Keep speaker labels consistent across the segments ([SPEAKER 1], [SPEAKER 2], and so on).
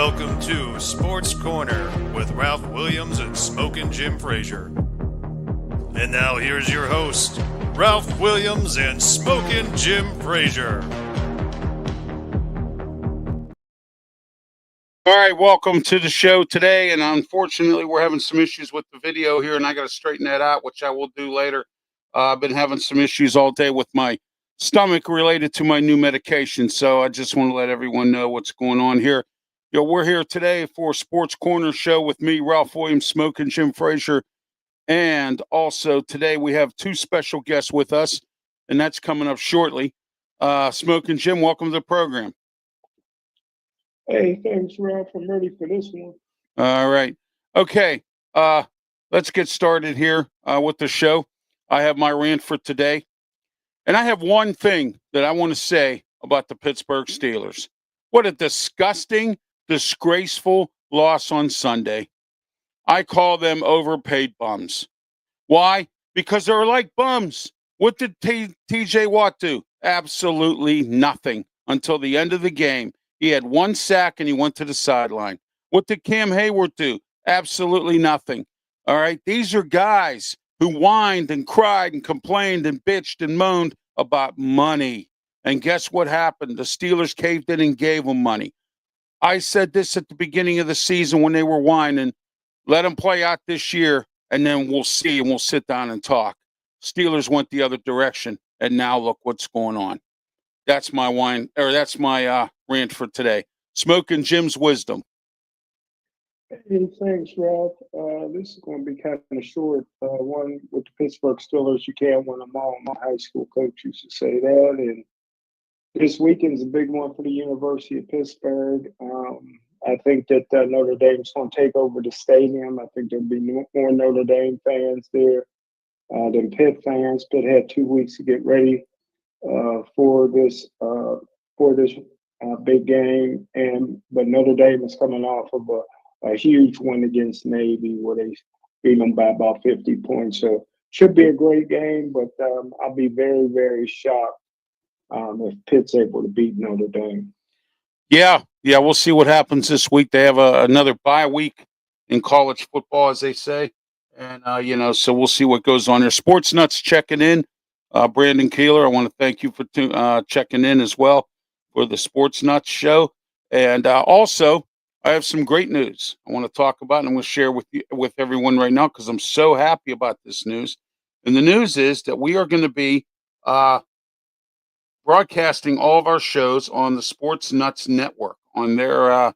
[SPEAKER 1] Welcome to Sports Corner with Ralph Willams and Smokin' Jim Frazier. And now here's your host, Ralph Willams and Smokin' Jim Frazier.
[SPEAKER 2] All right, welcome to the show today. And unfortunately, we're having some issues with the video here, and I got to straighten that out, which I will do later. I've been having some issues all day with my stomach related to my new medication. So I just want to let everyone know what's going on here. We're here today for Sports Corner show with me, Ralph Willams, Smokin' Jim Frazier. And also today we have two special guests with us, and that's coming up shortly. Smokin' Jim, welcome to the program.
[SPEAKER 3] Hey, thanks, Ralph. I'm ready for this one.
[SPEAKER 2] All right. Okay. Let's get started here with the show. I have my rant for today. And I have one thing that I want to say about the Pittsburgh Steelers. What a disgusting, disgraceful loss on Sunday. I call them overpaid bums. Why? Because they're like bums. What did TJ Watt do? Absolutely nothing until the end of the game. He had one sack and he went to the sideline. What did Cam Hayward do? Absolutely nothing. All right. These are guys who whined and cried and complained and bitched and moaned about money. And guess what happened? The Steelers caved in and gave them money. I said this at the beginning of the season when they were whining. Let them play out this year and then we'll see and we'll sit down and talk. Steelers went the other direction. And now look what's going on. That's my rant for today. Smokin' Jim's wisdom.
[SPEAKER 3] Hey, thanks, Ralph. This is going to be kind of short. One with the Pittsburgh Steelers, you can't win them all. My high school coach used to say that. And this weekend's a big one for the University of Pittsburgh. I think that Notre Dame's going to take over the stadium. I think there'll be more Notre Dame fans there than Pitt fans. Pitt had 2 weeks to get ready for this big game, but Notre Dame is coming off of a huge win against Navy where they beat them by about 50 points. So should be a great game, but I'll be very, very shocked if Pitt's able to beat Notre Dame.
[SPEAKER 2] Yeah, we'll see what happens this week. They have another bye week in college football, as they say, and so we'll see what goes on there. Sports Nuts checking in. Brandon Keeler, I want to thank you for checking in as well for the Sports Nuts show. And also, I have some great news I want to talk about and I'm going to share with everyone right now because I'm so happy about this news. And the news is that we are going to be broadcasting all of our shows on the Sports Nuts Network, on their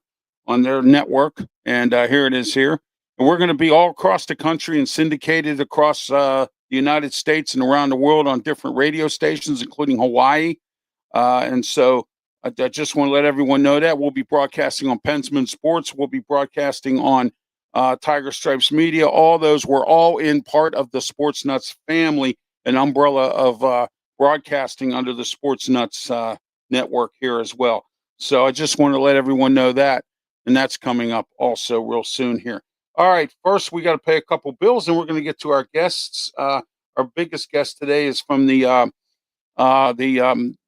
[SPEAKER 2] network. And here it is here. And we're going to be all across the country and syndicated across the United States and around the world on different radio stations, including Hawaii. And so I just want to let everyone know that we'll be broadcasting on Pensman Sports. We'll be broadcasting on Tiger Stripes Media. All those, we're all in part of the Sports Nuts family, an umbrella of broadcasting under the Sports Nuts network here as well. So I just want to let everyone know that, and that's coming up also real soon here. All right, first we got to pay a couple bills, and we're going to get to our guests. Our biggest guest today is from the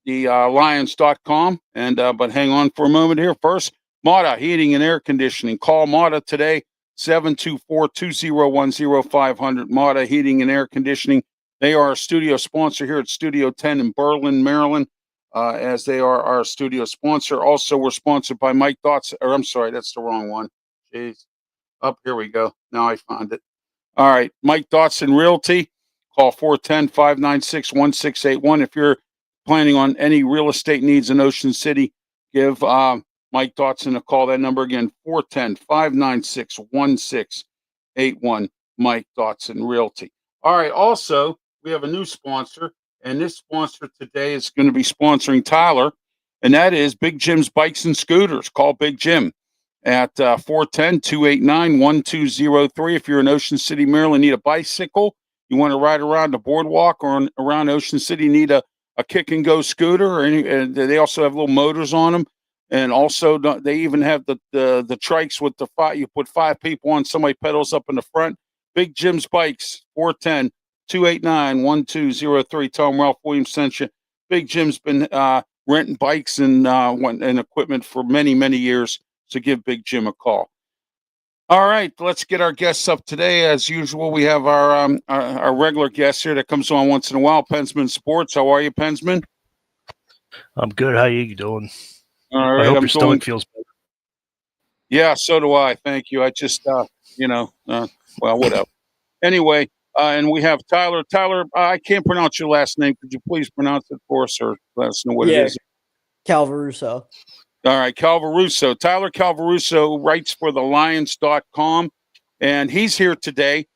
[SPEAKER 2] Lions.com, and but hang on for a moment here. First, Mata Heating and Air Conditioning. Call Mata today, 724-201-0500. Mata Heating and Air Conditioning. They are our studio sponsor here at Studio 10 in Berlin, Maryland, as they are our studio sponsor. Also, we're sponsored by Mike Dotson. Or I'm sorry, that's the wrong one. Jeez. Up here we go. Now I found it. All right. Mike Dotson Realty. Call 410-596-1681. If you're planning on any real estate needs in Ocean City, give Mike Dotson a call. That number again, 410-596-1681. Mike Dotson Realty. All right. Also, we have a new sponsor, and this sponsor today is going to be sponsoring Tyler, and that is Big Jim's Bikes and Scooters. Call Big Jim at 410-289-1203. If you're in Ocean City, Maryland, need a bicycle, you want to ride around the boardwalk or around Ocean City, need a kick and go scooter, and they also have little motors on them. And also they even have the trikes with the five. You put 5 people on, somebody pedals up in the front. Big Jim's Bikes, 410-289-1203. Tell them Ralph Willams sent you. Big Jim's been renting bikes and equipment for many, many years. So give Big Jim a call. All right, let's get our guests up today. As usual, we have our regular guest here that comes on once in a while, Pensman Sports. How are you, Pensman?
[SPEAKER 4] I'm good. How you doing?
[SPEAKER 2] All right,
[SPEAKER 4] I hope
[SPEAKER 2] I'm
[SPEAKER 4] your stomach feels better.
[SPEAKER 2] Yeah, so do I. Thank you. I just, well, whatever. Anyway, and we have Tyler. Tyler, I can't pronounce your last name. Could you please pronounce it for us or let us know what it is?
[SPEAKER 5] Calvaruso.
[SPEAKER 2] All right, Calvaruso. Tyler Calvaruso writes for thelions.com, and he's here today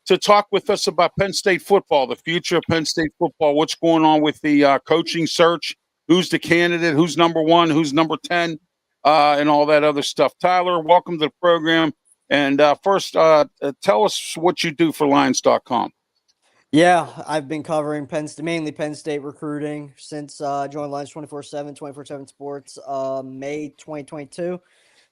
[SPEAKER 2] to talk with us about Penn State football, the future of Penn State football, what's going on with the coaching search, who's the candidate, who's number 1, who's number 10, and all that other stuff. Tyler, welcome to the program. And first, tell us what you do for Lions.com.
[SPEAKER 5] Yeah, I've been covering mainly Penn State recruiting since joined Lions 24/7 Sports, May 2022.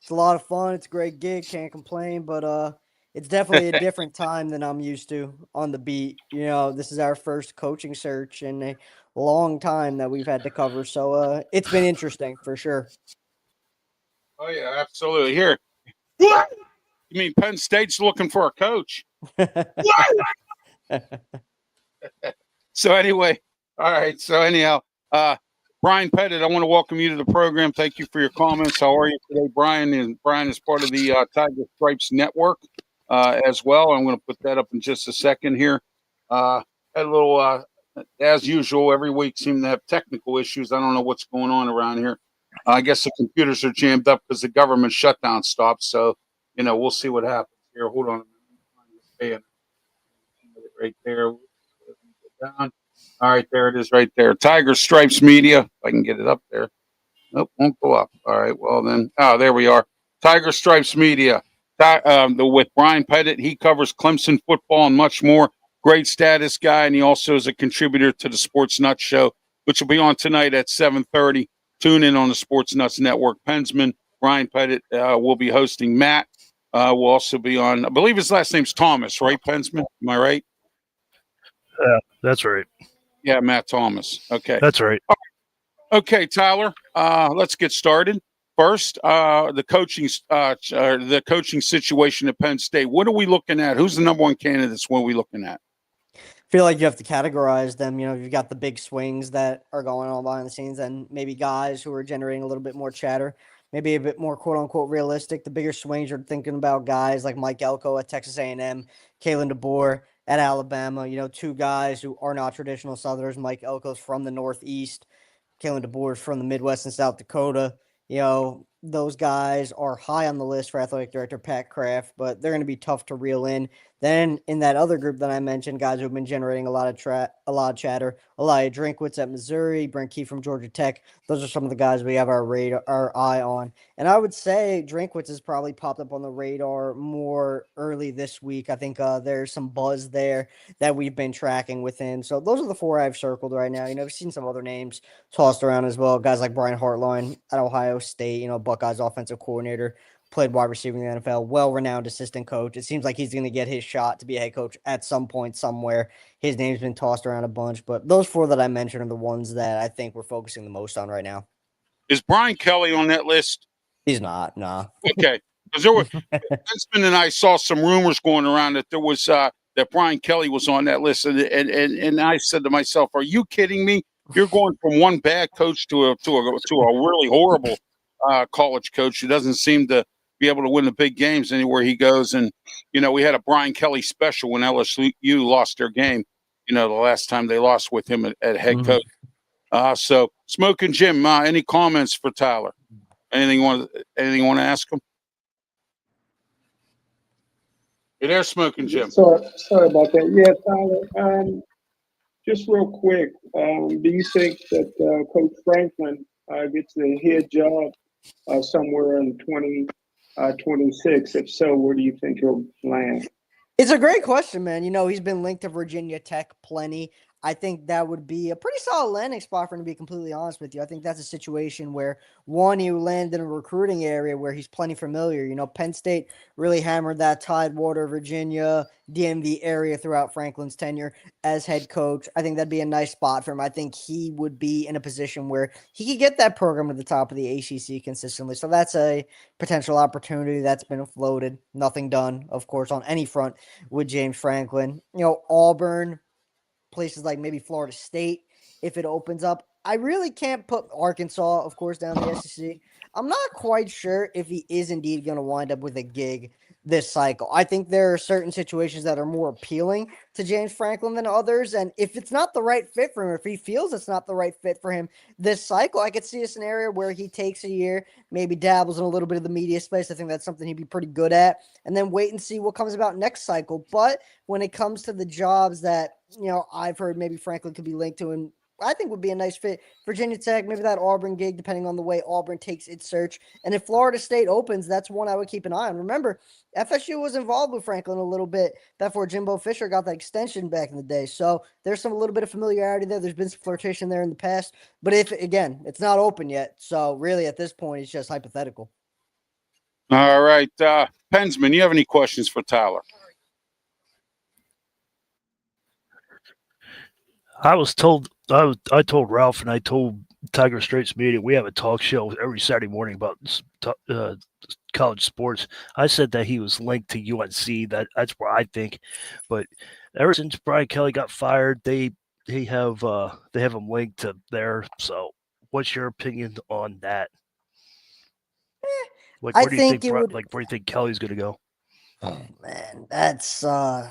[SPEAKER 5] It's a lot of fun. It's a great gig. Can't complain, but it's definitely a different time than I'm used to on the beat. This is our first coaching search in a long time that we've had to cover. So it's been interesting for sure.
[SPEAKER 2] Oh, yeah, absolutely. Here. You mean Penn State's looking for a coach? So anyway, all right. So anyhow, Brian Pettit, I want to welcome you to the program. Thank you for your comments. How are you today, Brian? And Brian is part of the Tiger Stripes Network as well. I'm going to put that up in just a second here. Had a little, as usual, every week seem to have technical issues. I don't know what's going on around here. I guess the computers are jammed up because the government shutdown stopped. So, we'll see what happens here. Hold on a minute. Right there. Down. All right, there it is right there. Tiger Stripes Media. If I can get it up there. Nope, won't go up. All right, well then. Oh, there we are. Tiger Stripes Media. With Brian Pettit. He covers Clemson football and much more. Great status guy, and he also is a contributor to the Sports Nuts Show, which will be on tonight at 7:30. Tune in on the Sports Nuts Network. Pensman, Brian Pettit will be hosting. Matt will also be on. I believe his last name's Thomas, right, Pensman? Am I right?
[SPEAKER 4] Yeah, that's right.
[SPEAKER 2] Yeah, Matt Thomas. Okay.
[SPEAKER 4] That's right.
[SPEAKER 2] Okay, Tyler, let's get started. First, the coaching situation at Penn State. What are we looking at? Who's the number 1 candidates? What are we looking at?
[SPEAKER 5] I feel like you have to categorize them. You've got the big swings that are going on behind the scenes and maybe guys who are generating a little bit more chatter, maybe a bit more quote unquote realistic. The bigger swings, you're thinking about guys like Mike Elko at Texas A&M, Kalen DeBoer at Alabama, 2 guys who are not traditional Southerners. Mike Elko's from the Northeast. Kalen DeBoer is from the Midwest and South Dakota. Those guys are high on the list for athletic director Pat Kraft, but they're going to be tough to reel in. Then in that other group that I mentioned, guys who have been generating a lot of chatter, Elijah Drinkwitz at Missouri, Brent Key from Georgia Tech. Those are some of the guys we have our eye on. And I would say Drinkwitz has probably popped up on the radar more early this week. I think there's some buzz there that we've been tracking with him. So those are the 4 I've circled right now. I've seen some other names tossed around as well. Guys like Brian Hartline at Ohio State, Buckeyes offensive coordinator, played wide receiver in the NFL, well-renowned assistant coach. It seems like he's going to get his shot to be a head coach at some point somewhere. His name's been tossed around a bunch, but those 4 that I mentioned are the ones that I think we're focusing the most on right now.
[SPEAKER 2] Is Brian Kelly on that list?
[SPEAKER 5] He's not, nah.
[SPEAKER 2] Okay. Because there were Pensman and I saw some rumors going around that there was that Brian Kelly was on that list, and I said to myself, "Are you kidding me? You're going from one bad coach to a really horrible college coach who doesn't seem to be able to win the big games anywhere he goes." And we had a Brian Kelly special when LSU lost their game. The last time they lost with him at head coach. So Smoking Jim, any comments for Tyler? Anything you want to ask him? You there, Smoking Jim?
[SPEAKER 3] Sorry about that. Yeah, Tyler. Just real quick, do you think that Coach Franklin gets the head job somewhere in 2026? If so, where do you think he'll land?
[SPEAKER 5] It's a great question, man. He's been linked to Virginia Tech plenty. I think that would be a pretty solid landing spot for him, to be completely honest with you. I think that's a situation where, one, he will land in a recruiting area where he's plenty familiar. You know, Penn State really hammered that Tidewater, Virginia, DMV area throughout Franklin's tenure as head coach. I think that'd be a nice spot for him. I think he would be in a position where he could get that program to the top of the ACC consistently. So that's a potential opportunity that's been floated. Nothing done, of course, on any front with James Franklin. You know, Auburn, places like maybe Florida State, if it opens up. I really can't put Arkansas, of course, down the SEC. I'm not quite sure if he is indeed going to wind up with a gig this cycle. I think there are certain situations that are more appealing to James Franklin than others. And if it's not the right fit for him, if he feels it's not the right fit for him this cycle, I could see a scenario where he takes a year, maybe dabbles in a little bit of the media space. I think that's something he'd be pretty good at, and then wait and see what comes about next cycle. But when it comes to the jobs that, you know, I've heard maybe Franklin could be linked to, and I think would be a nice fit, Virginia Tech, maybe that Auburn gig, depending on the way Auburn takes its search. And if Florida State opens, that's one I would keep an eye on. Remember, FSU was involved with Franklin a little bit before Jimbo Fisher got that extension back in the day. So there's a little bit of familiarity there. There's been some flirtation there in the past. But if, again, it's not open yet. So really at this point, it's just hypothetical.
[SPEAKER 2] All right. Pensman, you have any questions for Tyler?
[SPEAKER 4] I was told, I told Ralph and I told Tiger Straits Media, we have a talk show every Saturday morning about college sports. I said that he was linked to UNC. That's where I think. But ever since Brian Kelly got fired, they have him linked to there. So what's your opinion on that? Like, where do you think where do you think Kelly's going to go?
[SPEAKER 5] Oh man, that's a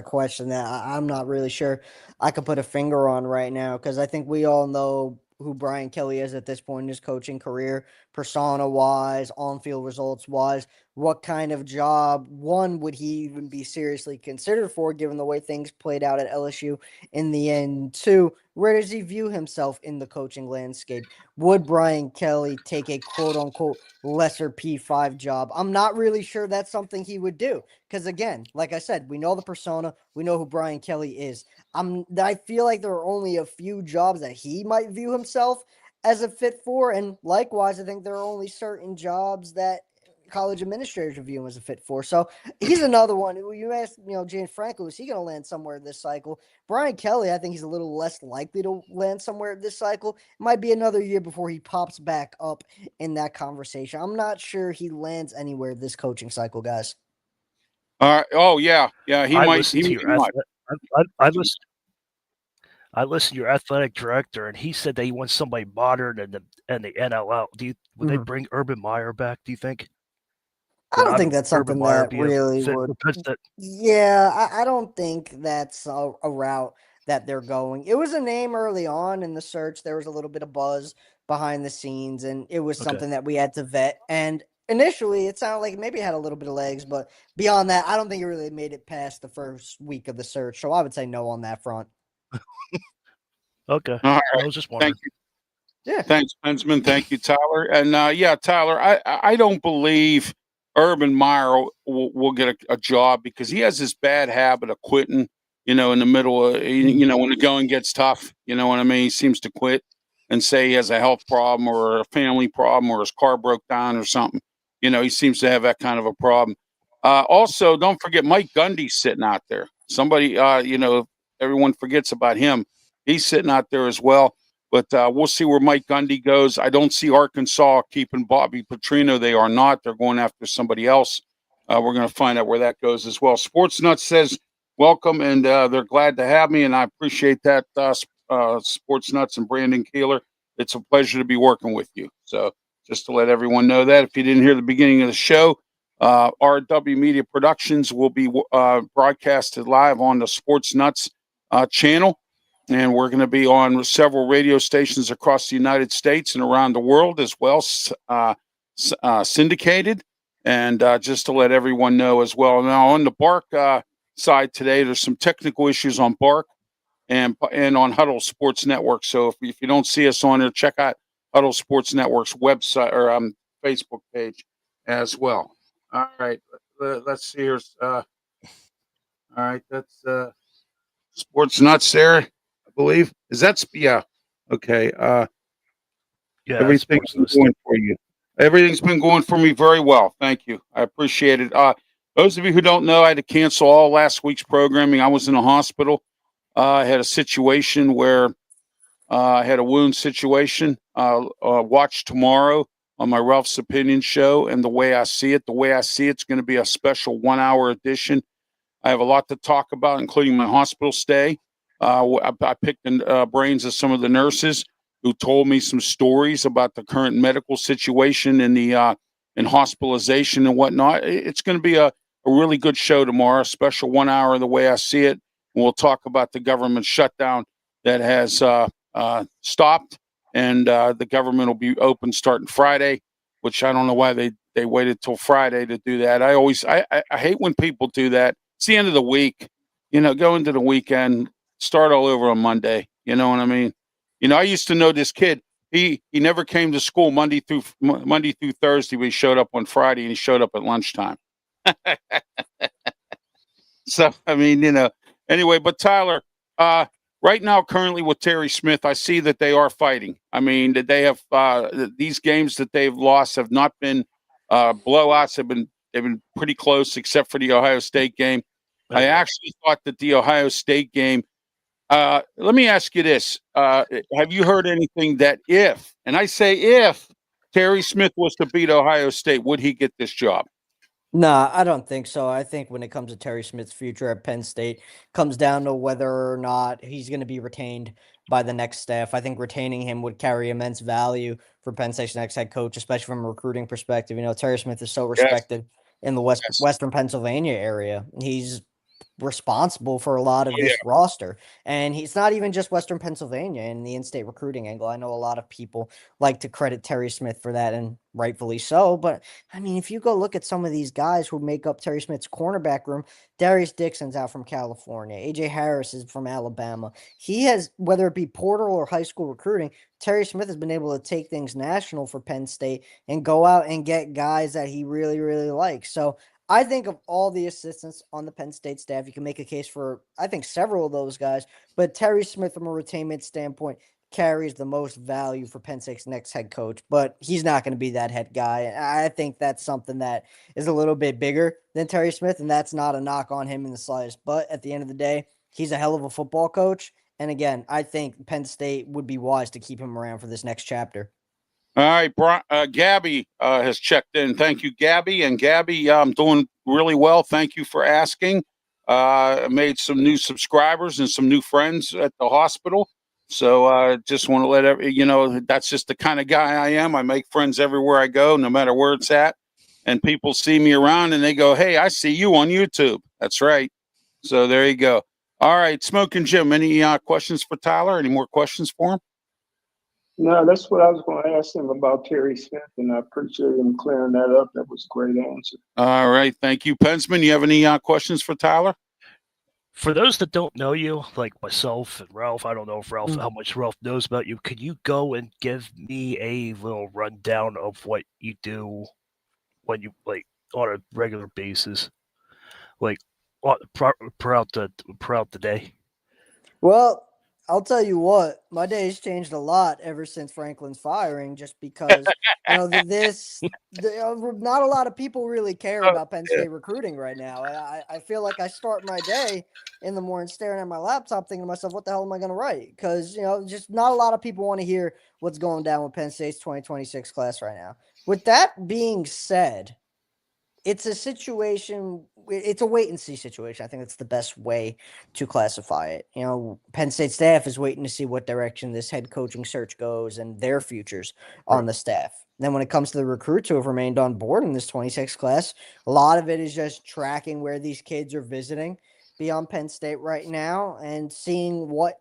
[SPEAKER 5] question that I'm not really sure I could put a finger on right now, because I think we all know who Brian Kelly is at this point in his coaching career, persona wise, on field results wise. What kind of job, one, would he even be seriously considered for, given the way things played out at LSU in the end? Two, where does he view himself in the coaching landscape? Would Brian Kelly take a quote unquote lesser P5 job? I'm not really sure that's something he would do. Because again, like I said, we know the persona, we know who Brian Kelly is. I feel like there are only a few jobs that he might view himself as a fit for, and likewise, I think there are only certain jobs that college administrators view him as a fit for. So he's another one. You asked, James Franklin, is he going to land somewhere this cycle? Brian Kelly, I think he's a little less likely to land somewhere this cycle. It might be another year before he pops back up in that conversation. I'm not sure he lands anywhere this coaching cycle, guys.
[SPEAKER 2] Oh yeah. He might.
[SPEAKER 4] I listened to your athletic director, and he said that he wants somebody modern and the NLL. Would they bring Urban Meyer back? Do you think?
[SPEAKER 5] I don't think that's something that really would. Yeah, I don't think that's a route that they're going. It was a name early on in the search. There was a little bit of buzz behind the scenes, and it was something that we had to vet. And initially, it sounded like maybe it had a little bit of legs, but beyond that, I don't think it really made it past the first week of the search. So I would say no on that front.
[SPEAKER 4] Okay.
[SPEAKER 2] All right.
[SPEAKER 4] I was just wondering.
[SPEAKER 2] Thank you.
[SPEAKER 5] Yeah.
[SPEAKER 2] Thanks, Pensman. Thank you, Tyler. And Tyler, I don't believe Urban Meyer will get a job, because he has this bad habit of quitting, in the middle of, when the going gets tough, you know what I mean? He seems to quit and say he has a health problem or a family problem or his car broke down or something. He seems to have that kind of a problem. Also, don't forget Mike Gundy's sitting out there. Somebody, everyone forgets about him. He's sitting out there as well. But we'll see where Mike Gundy goes. I don't see Arkansas keeping Bobby Petrino. They are not. They're going after somebody else. We're going to find out where that goes as well. Sports Nuts says welcome, and they're glad to have me, and I appreciate that, Sports Nuts and Brandon Keeler. It's a pleasure to be working with you. So just to let everyone know that, if you didn't hear the beginning of the show, RW Media Productions will be broadcasted live on the Sports Nuts channel. And we're going to be on several radio stations across the United States and around the world as well, syndicated. And just to let everyone know as well. Now, on the Bark side today, there's some technical issues on Bark and on Huddle Sports Network. So if you don't see us on there, check out Huddle Sports Network's website or Facebook page as well. All right, let's see here. All right, that's Sports Nuts there, I believe. Is that yeah? Okay.
[SPEAKER 4] Yeah,
[SPEAKER 2] Everything's
[SPEAKER 4] sports
[SPEAKER 2] been
[SPEAKER 4] list.
[SPEAKER 2] going for you. Everything's been going for me very well. Thank you. I appreciate it. Those of you who don't know, I had to cancel all last week's programming. I was in a hospital. I had a situation where I had a wound situation. Watch tomorrow on my Ralph's Opinion show and the way I see it. The way I see it's going to be a special 1 hour edition. I have a lot to talk about, including my hospital stay. I picked the brains of some of the nurses who told me some stories about the current medical situation and the in hospitalization and whatnot. It's going to be a really good show tomorrow, a special 1 hour the way I see it. And we'll talk about the government shutdown that has stopped, and the government will be open starting Friday, which I don't know why they waited till Friday to do that. I hate when people do that. It's the end of the week, go into the weekend, start all over on Monday. You know what I mean? I used to know this kid. He never came to school Monday through Thursday, but he showed up on Friday and he showed up at lunchtime. So I mean, anyway, but Tyler, right now, currently with Terry Smith, I see that they are fighting. I mean, that they have these games that they've lost have not been blowouts. They've been pretty close, except for the Ohio State game. I actually thought that the Ohio State game. Let me ask you this: have you heard anything that if, and I say if, Terry Smith was to beat Ohio State, would he get this job?
[SPEAKER 5] Nah, I don't think so. I think when it comes to Terry Smith's future at Penn State, comes down to whether or not he's going to be retained by the next staff. I think retaining him would carry immense value for Penn State's next head coach, especially from a recruiting perspective. Terry Smith is so
[SPEAKER 2] Yes,
[SPEAKER 5] respected in the
[SPEAKER 2] yes.
[SPEAKER 5] Western Pennsylvania area. He's responsible for a lot of
[SPEAKER 2] Oh, yeah.
[SPEAKER 5] this roster. And he's not even just Western Pennsylvania in the in-state recruiting angle. I know a lot of people like to credit Terry Smith for that, and rightfully so. But I mean, if you go look at some of these guys who make up Terry Smith's cornerback room, Darius Dixon's out from California. AJ Harris is from Alabama. He has, whether it be portal or high school recruiting, Terry Smith has been able to take things national for Penn State and go out and get guys that he really, really likes. So I think of all the assistants on the Penn State staff, you can make a case for, I think, several of those guys. But Terry Smith, from a retainment standpoint, carries the most value for Penn State's next head coach. But he's not going to be that head guy. I think that's something that is a little bit bigger than Terry Smith, and that's not a knock on him in the slightest. But at the end of the day, he's a hell of a football coach. And again, I think Penn State would be wise to keep him around for this next chapter.
[SPEAKER 2] All right, Gabby has checked in. Thank you, Gabby. And Gabby, I'm doing really well. Thank you for asking. I made some new subscribers and some new friends at the hospital. So just want to let that's just the kind of guy I am. I make friends everywhere I go, no matter where it's at. And people see me around and they go, "Hey, I see you on YouTube." That's right. So there you go. All right, Smoking Jim, any questions for Tyler? Any more questions for him?
[SPEAKER 3] No, that's what I was going to ask him about Terry Smith, and I appreciate him clearing that up. That was a great answer.
[SPEAKER 2] All right. Thank you. Pensman, you have any questions for Tyler?
[SPEAKER 4] For those that don't know you, like myself and Ralph, I don't know if how much Ralph knows about you. Could you go and give me a little rundown of what you do when you on a regular basis, like throughout the day?
[SPEAKER 5] Well, I'll tell you what, my day's changed a lot ever since Franklin's firing, just because, not a lot of people really care about Penn State recruiting right now. I feel like I start my day in the morning staring at my laptop thinking to myself, what the hell am I going to write? Because, just not a lot of people want to hear what's going down with Penn State's 2026 class right now. With that being said, it's a situation, it's a wait and see situation. I think that's the best way to classify it. Penn State staff is waiting to see what direction this head coaching search goes and their futures on the staff. Then when it comes to the recruits who have remained on board in this 26 class, a lot of it is just tracking where these kids are visiting beyond Penn State right now and seeing what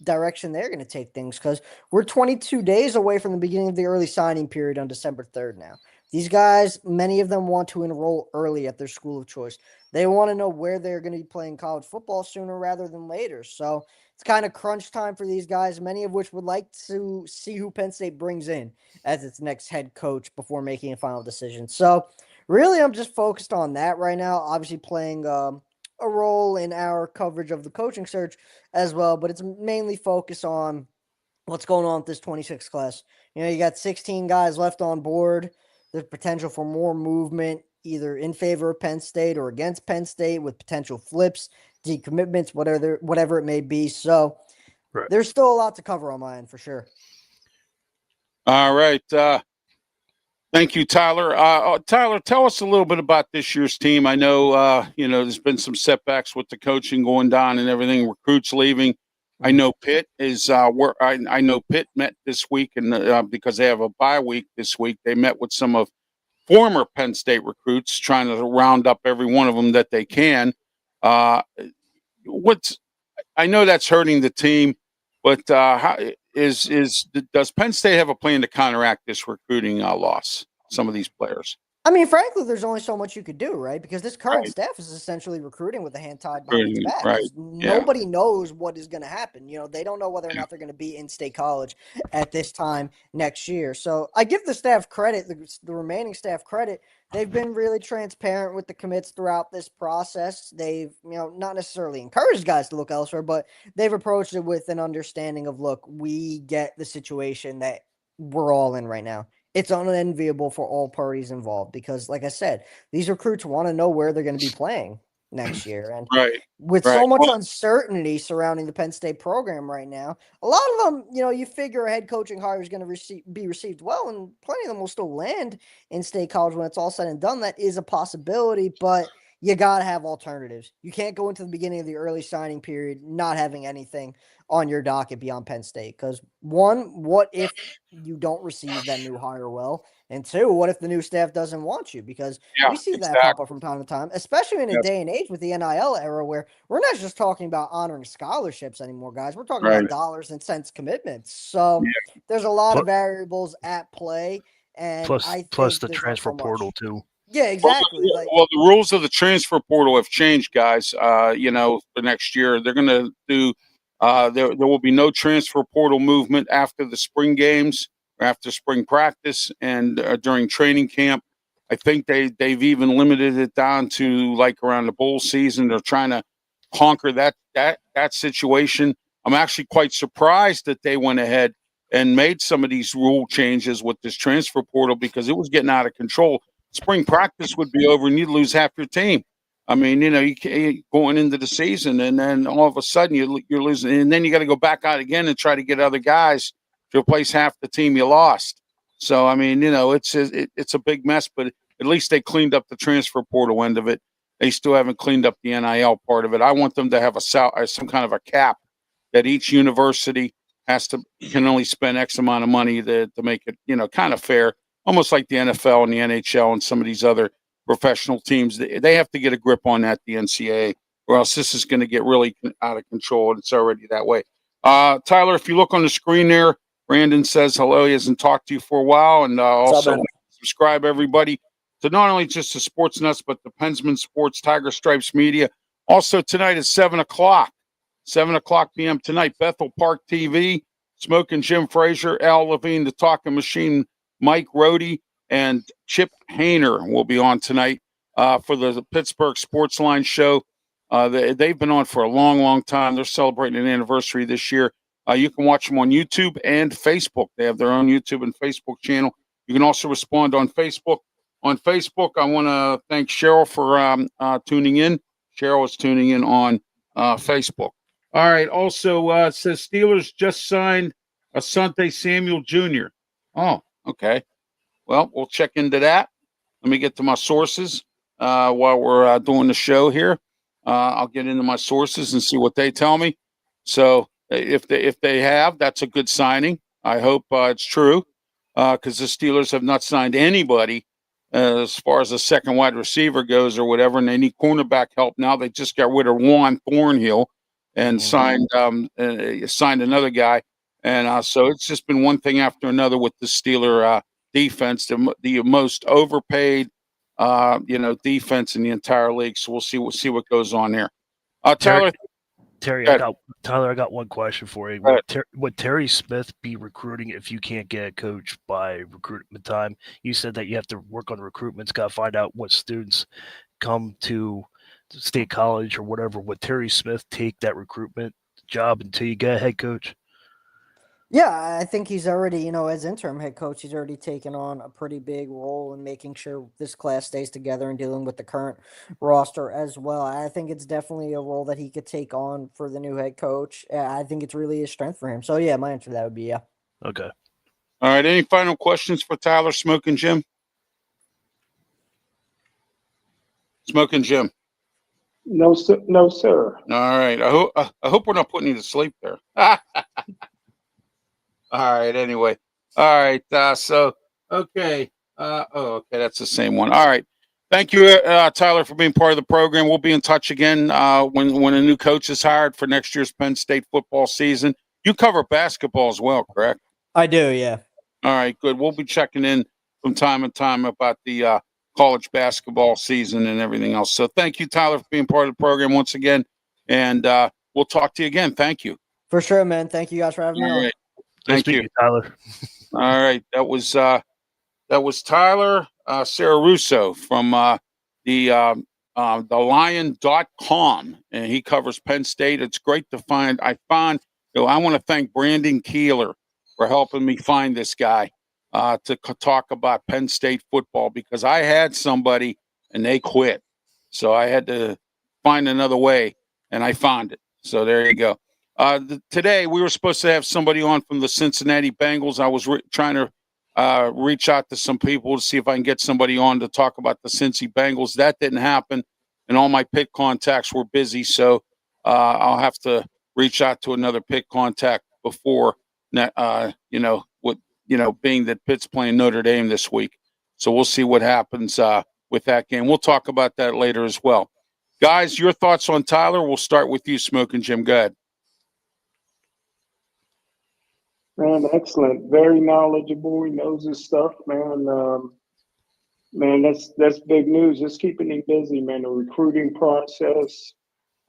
[SPEAKER 5] direction they're going to take things, because we're 22 days away from the beginning of the early signing period on December 3rd now. These guys, many of them want to enroll early at their school of choice. They want to know where they're going to be playing college football sooner rather than later. So it's kind of crunch time for these guys, many of which would like to see who Penn State brings in as its next head coach before making a final decision. So really, I'm just focused on that right now. Obviously playing a role in our coverage of the coaching search as well, but it's mainly focused on what's going on with this 26 class. You got 16 guys left on board. There's potential for more movement, either in favor of Penn State or against Penn State, with potential flips, decommitments, whatever it may be. So there's still a lot to cover on my end for sure.
[SPEAKER 2] All right. Thank you, Tyler. Tyler, tell us a little bit about this year's team. I know, there's been some setbacks with the coaching going down and everything, recruits leaving. I know Pitt is I know Pitt met this week, and because they have a bye week this week, they met with some of former Penn State recruits, trying to round up every one of them that they can. I know that's hurting the team, but does Penn State have a plan to counteract this recruiting loss? Some of these players.
[SPEAKER 5] I mean, frankly, there's only so much you could do, right? Because this current staff is essentially recruiting with a hand tied behind its back.
[SPEAKER 2] Right.
[SPEAKER 5] Nobody knows what is going to happen. They don't know whether or not they're going to be in state college at this time next year. So I give the staff credit, the remaining staff credit. They've been really transparent with the commits throughout this process. They've, not necessarily encouraged guys to look elsewhere, but they've approached it with an understanding of, look, we get the situation that we're all in right now. It's unenviable for all parties involved because, like I said, these recruits want to know where they're going to be playing next year. And with so much uncertainty surrounding the Penn State program right now, a lot of them, you figure a head coaching hire is going to be received well, and plenty of them will still land in state college when it's all said and done. That is a possibility, but you got to have alternatives. You can't go into the beginning of the early signing period not having anything on your docket beyond Penn State. Because one, what if you don't receive that new hire well? And two, what if the new staff doesn't want you? Because we see that pop up from time to time, especially in a day and age with the NIL era where we're not just talking about honoring scholarships anymore, guys. We're talking about dollars and cents commitments. So there's a lot of variables at play. And
[SPEAKER 4] plus the transfer portal too.
[SPEAKER 5] Yeah, exactly.
[SPEAKER 2] Well, the rules of the transfer portal have changed, guys. For next year, they're going to do. There will be no transfer portal movement after the spring games, or after spring practice, and during training camp. I think they've even limited it down to like around the bowl season. They're trying to conquer that situation. I'm actually quite surprised that they went ahead and made some of these rule changes with this transfer portal because it was getting out of control. Spring practice would be over and you'd lose half your team. I mean, you can't going into the season, and then all of a sudden you're losing, and then you got to go back out again and try to get other guys to replace half the team you lost. So I mean, it's a big mess, but at least they cleaned up the transfer portal end of it. They still haven't cleaned up the NIL part of it. I want them to have some kind of a cap that each university can only spend X amount of money to make it kind of fair. Almost like the NFL and the NHL and some of these other professional teams. They have to get a grip on that, the NCAA, or else this is going to get really out of control, and it's already that way. Tyler, if you look on the screen there, Brandon says hello. He hasn't talked to you for a while. And also subscribe, everybody, to not only just the Sports Nuts, but the Pensman Sports, Tiger Stripes Media. Also tonight at 7 o'clock p.m. tonight, Bethel Park TV, Smoking Jim Frazier, Al Levine, the Talking Machine, Mike Rohde, and Chip Hayner will be on tonight for the Pittsburgh Sports Line show. They've been on for a long, long time. They're celebrating an anniversary this year. You can watch them on YouTube and Facebook. They have their own YouTube and Facebook channel. You can also respond on Facebook. On Facebook, I want to thank Cheryl for tuning in. Cheryl is tuning in on Facebook. All right. Also, it says Steelers just signed Asante Samuel Jr. Oh, okay. Well, we'll check into that. Let me get to my sources while we're doing the show here. I'll get into my sources and see what they tell me. So if they have, that's a good signing. I hope it's true because the Steelers have not signed anybody as far as a second wide receiver goes or whatever, and they need cornerback help now. They just got rid of Juan Thornhill and signed another guy. And so it's just been one thing after another with the Steeler defense, the most overpaid, defense in the entire league. So we'll see what goes on there. Tyler,
[SPEAKER 4] I got one question for you. Would Terry Smith be recruiting if you can't get a coach by recruitment time? You said that you have to work on recruitment. Got to find out what students come to State College or whatever, would Terry Smith take that recruitment job until you get a head coach?
[SPEAKER 5] Yeah, I think he's already, as interim head coach, he's already taken on a pretty big role in making sure this class stays together and dealing with the current roster as well. I think it's definitely a role that he could take on for the new head coach. I think it's really a strength for him. So, yeah, my answer to that would be yeah.
[SPEAKER 4] Okay.
[SPEAKER 2] All right. Any final questions for Tyler, Smoking Jim? Smoking Jim.
[SPEAKER 3] No, sir. No, sir.
[SPEAKER 2] All right. I hope we're not putting you to sleep there. All right. Anyway. All right. Okay. Okay. That's the same one. All right. Thank you, Tyler, for being part of the program. We'll be in touch again when a new coach is hired for next year's Penn State football season. You cover basketball as well, correct?
[SPEAKER 5] I do, yeah.
[SPEAKER 2] All right. Good. We'll be checking in from time to time about the college basketball season and everything else. So thank you, Tyler, for being part of the program once again. And we'll talk to you again. Thank you.
[SPEAKER 5] For sure, man. Thank you guys for having me on.
[SPEAKER 2] Right. Thank you,
[SPEAKER 4] Tyler.
[SPEAKER 2] All right. That was Tyler Sararusso from the lion.com, and he covers Penn State. It's great to find. I want to thank Brandon Keeler for helping me find this guy. To talk about Penn State football, because I had somebody and they quit. So I had to find another way, and I found it. So there you go. Today, we were supposed to have somebody on from the Cincinnati Bengals. I was trying to reach out to some people to see if I can get somebody on to talk about the Cincy Bengals. That didn't happen, and all my pit contacts were busy. So I'll have to reach out to another pit contact before, being that Pitt's playing Notre Dame this week. So we'll see what happens with that game. We'll talk about that later as well. Guys, your thoughts on Tyler? We'll start with you, Smoking Jim. Go ahead.
[SPEAKER 3] Man, excellent. Very knowledgeable. He knows his stuff, man. Man, that's big news. Just keeping him busy, man. The recruiting process.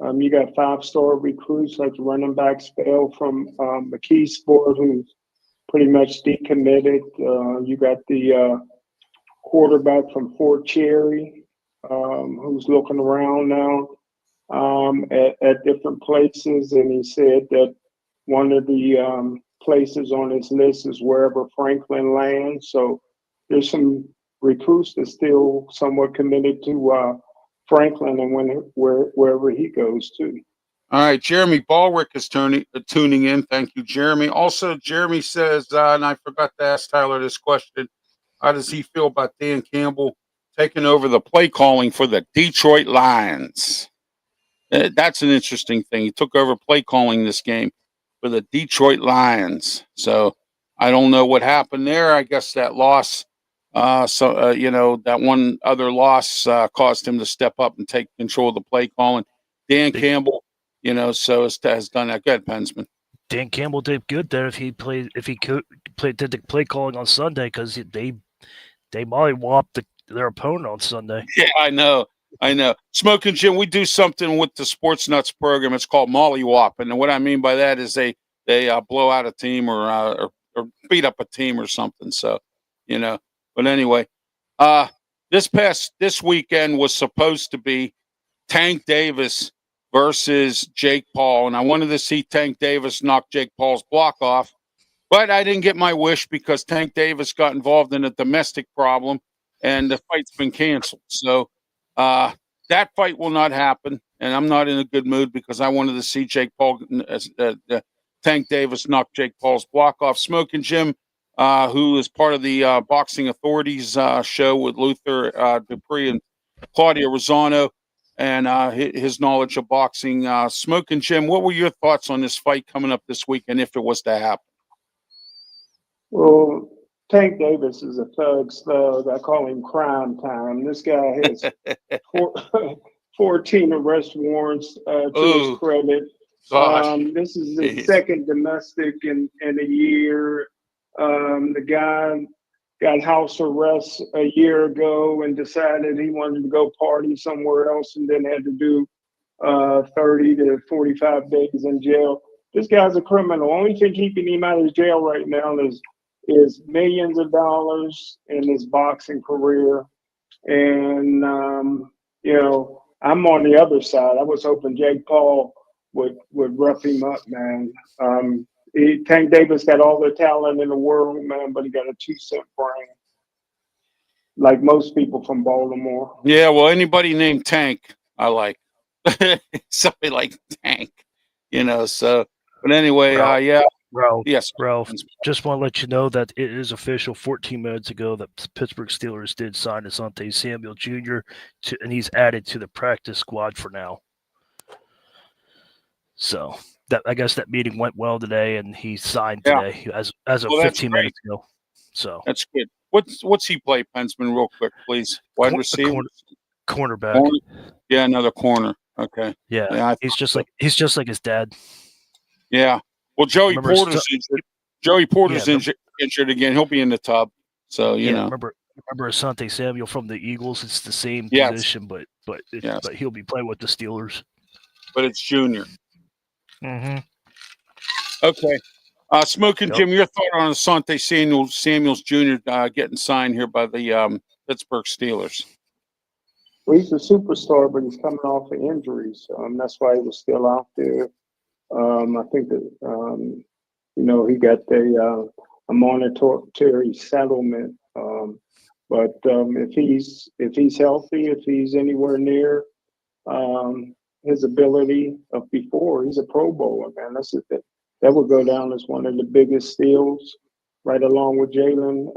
[SPEAKER 3] You got 5-star recruits like running back Spell from McKeesport, who's pretty much decommitted. You got the quarterback from Fort Cherry, who's looking around now at different places. And he said that one of the places on his list is wherever Franklin lands. So there's some recruits that's still somewhat committed to Franklin and wherever he goes to.
[SPEAKER 2] All right, Jeremy Ballwick is tuning in. Thank you, Jeremy. Also, Jeremy says, and I forgot to ask Tyler this question, how does he feel about Dan Campbell taking over the play calling for the Detroit Lions? That's an interesting thing. He took over play calling this game for the Detroit Lions. So I don't know what happened there. I guess that loss, that one other loss caused him to step up and take control of the play calling. Dan Campbell, has done that. Good, Pensman.
[SPEAKER 4] Dan Campbell did good there if he did the play calling on Sunday, because they mollywopped their opponent on Sunday.
[SPEAKER 2] Yeah, I know. Smoking Jim, we do something with the Sports Nuts program. It's called mollywop, and what I mean by that is they blow out a team or beat up a team or something. So, But anyway, this weekend was supposed to be Tank Davis versus Jake Paul, and I wanted to see Tank Davis knock Jake Paul's block off, but I didn't get my wish because Tank Davis got involved in a domestic problem, and the fight's been canceled. So that fight will not happen, and I'm not in a good mood because I wanted to see Tank Davis knock Jake Paul's block off. Smoking Jim, who is part of the Boxing Authorities show with Luther Dupree and Claudia Rosano, and his knowledge of boxing. Smoking Jim, what were your thoughts on this fight coming up this weekend if it was to happen?
[SPEAKER 3] Well, Tank Davis is a thug slug. I call him crime time. This guy has 14 arrest warrants to his credit. This is his second domestic in a year. The guy got house arrest a year ago and decided he wanted to go party somewhere else and then had to do 30 to 45 days in jail. This guy's a criminal. Only thing keeping him out of jail right now is millions of dollars in his boxing career. And, I'm on the other side. I was hoping Jake Paul would rough him up, man. Tank Davis got all the talent in the world, man, but he got a 2-cent brain, like most people from Baltimore.
[SPEAKER 2] Yeah, well, anybody named Tank, I like. Somebody like Tank, So, but anyway, yeah, yes.
[SPEAKER 4] Ralph, just want to let you know that it is official 14 minutes ago that Pittsburgh Steelers did sign Asante Samuel Jr. And he's added to the practice squad for now. So I guess that meeting went well today, and he signed today as of 15 minutes ago. So
[SPEAKER 2] that's good. What's he play, Pensman, real quick, please? Wide receiver,
[SPEAKER 4] cornerback.
[SPEAKER 2] Yeah, another corner. Okay.
[SPEAKER 4] Yeah, he's just like his dad.
[SPEAKER 2] Yeah. Well, Joey Porter's injured. Joey Porter's injured again. He'll be in the tub. So you know.
[SPEAKER 4] Remember Asante Samuel from the Eagles? It's the same position, but he'll be playing with the Steelers.
[SPEAKER 2] But it's Junior.
[SPEAKER 4] Mm-hmm.
[SPEAKER 2] Okay. Smoking Jim, your thought on Asante Samuels Jr. Getting signed here by the Pittsburgh Steelers?
[SPEAKER 3] Well, he's a superstar, but he's coming off of injuries. That's why he was still out there. I think that he got a monetary settlement. But if he's healthy, if he's anywhere near his ability of before, he's a Pro Bowler, man. That would go down as one of the biggest steals, right along with Jalen,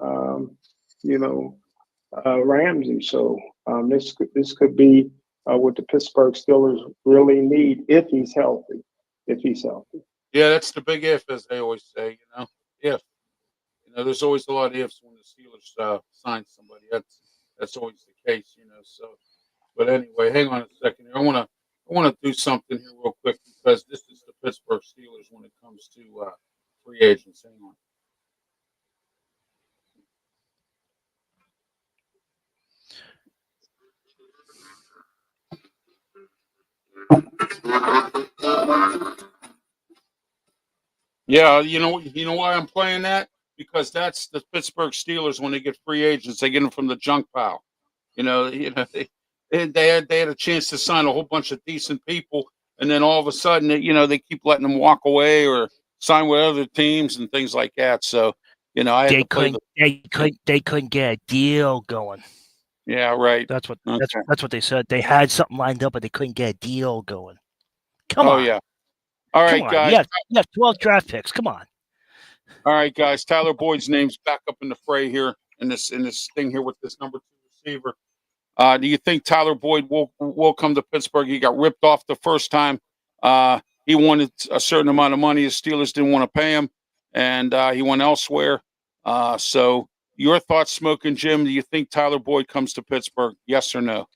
[SPEAKER 3] Ramsey. So this could be what the Pittsburgh Steelers really need if he's healthy.
[SPEAKER 2] Yeah, that's the big if, as they always say. If. There's always a lot of ifs when the Steelers sign somebody. That's always the case. So, but anyway, hang on a second here. I want to do something here real quick because this is the Pittsburgh Steelers when it comes to free agents. Hang on. Yeah, you know why I'm playing that? Because that's the Pittsburgh Steelers when they get free agents. They get them from the junk pile. They had a chance to sign a whole bunch of decent people, and then all of a sudden, they keep letting them walk away or sign with other teams and things like that. So, they
[SPEAKER 4] couldn't get a deal going.
[SPEAKER 2] Yeah, right.
[SPEAKER 4] That's what they said. They had something lined up, but they couldn't get a deal going. Come on.
[SPEAKER 2] Oh yeah. All right, guys.
[SPEAKER 4] You have 12 draft picks. Come on.
[SPEAKER 2] All right, guys. Tyler Boyd's name's back up in the fray here in this thing here with this number 2 receiver. Do you think Tyler Boyd will come to Pittsburgh? He got ripped off the first time. He wanted a certain amount of money. The Steelers didn't want to pay him, and he went elsewhere. So your thoughts, Smoking Jim, do you think Tyler Boyd comes to Pittsburgh? Yes or no?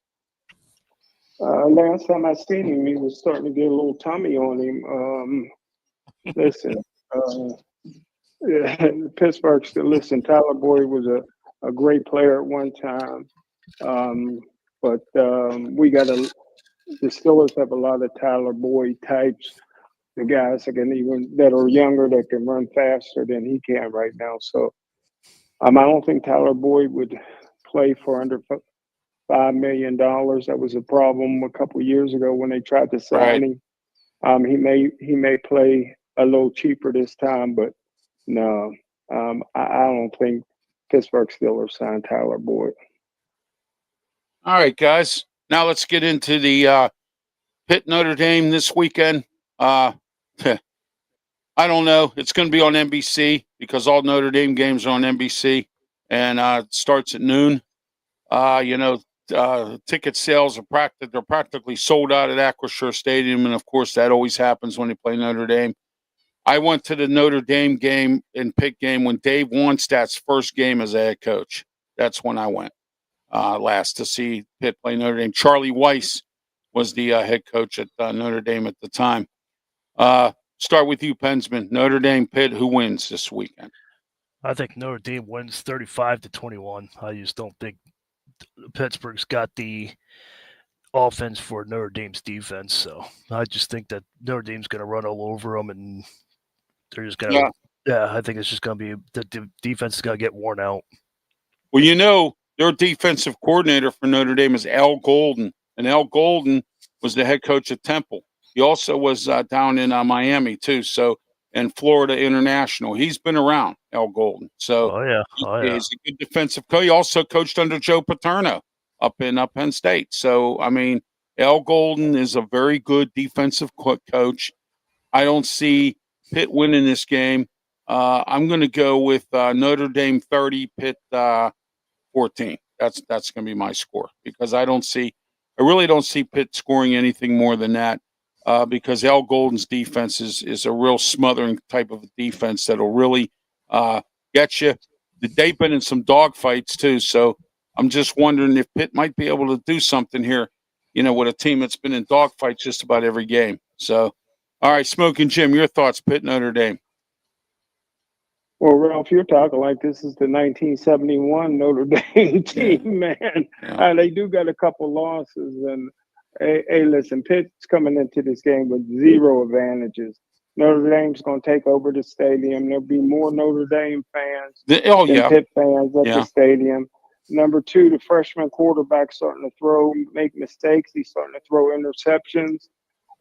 [SPEAKER 3] Last time I seen him, he was starting to get a little tummy on him. Listen, Pittsburgh still listen. Tyler Boyd was a great player at one time, but the Steelers have a lot of Tyler Boyd types, the guys that are younger that can run faster than he can right now. So I don't think Tyler Boyd would play for under $5 million. That was a problem a couple of years ago when they tried to sign him. He may play a little cheaper this time, but no, I don't think Pittsburgh Steelers signed Tyler Boyd.
[SPEAKER 2] All right, guys. Now let's get into the Pitt Notre Dame this weekend. I don't know. It's going to be on NBC because all Notre Dame games are on NBC, and it starts at noon. Ticket sales are practically sold out at Acrisure Stadium, and of course that always happens when they play Notre Dame. I went to the Notre Dame game and Pitt game when Dave Wannstedt's first game as a head coach. That's when I went last to see Pitt play Notre Dame. Charlie Weiss was the head coach at Notre Dame at the time. Start with you, Pensman. Notre Dame, Pitt, who wins this weekend?
[SPEAKER 4] I think Notre Dame wins 35-21. I just don't think Pittsburgh's got the offense for Notre Dame's defense. So I just think that Notre Dame's going to run all over them, and they're just going to. Yeah, I think it's just going to be the defense is going to get worn out.
[SPEAKER 2] Well, their defensive coordinator for Notre Dame is Al Golden. And Al Golden was the head coach at Temple. He also was down in Miami too. So, and Florida International. He's been around, Al Golden. So he's a good defensive coach. He also coached under Joe Paterno up in Penn State. So, I mean, Al Golden is a very good defensive coach. I don't see Pitt winning this game. I'm going to go with Notre Dame 30, Pitt 14. That's going to be my score because I really don't see Pitt scoring anything more than that because Al Golden's defense is a real smothering type of defense that'll really get you. They've been in some dogfights too, so I'm just wondering if Pitt might be able to do something here, with a team that's been in dogfights just about every game. So, all right, Smoking Jim, your thoughts, Pitt, Notre Dame.
[SPEAKER 3] Well, Ralph, you're talking like this is the 1971 Notre Dame team, man.
[SPEAKER 2] Yeah.
[SPEAKER 3] They do got a couple losses, and hey, listen, Pitt's coming into this game with 0 advantages. Notre Dame's going to take over the stadium. There'll be more Notre Dame fans than Pitt fans at the stadium. Number 2, the freshman quarterback's starting to make mistakes. He's starting to throw interceptions.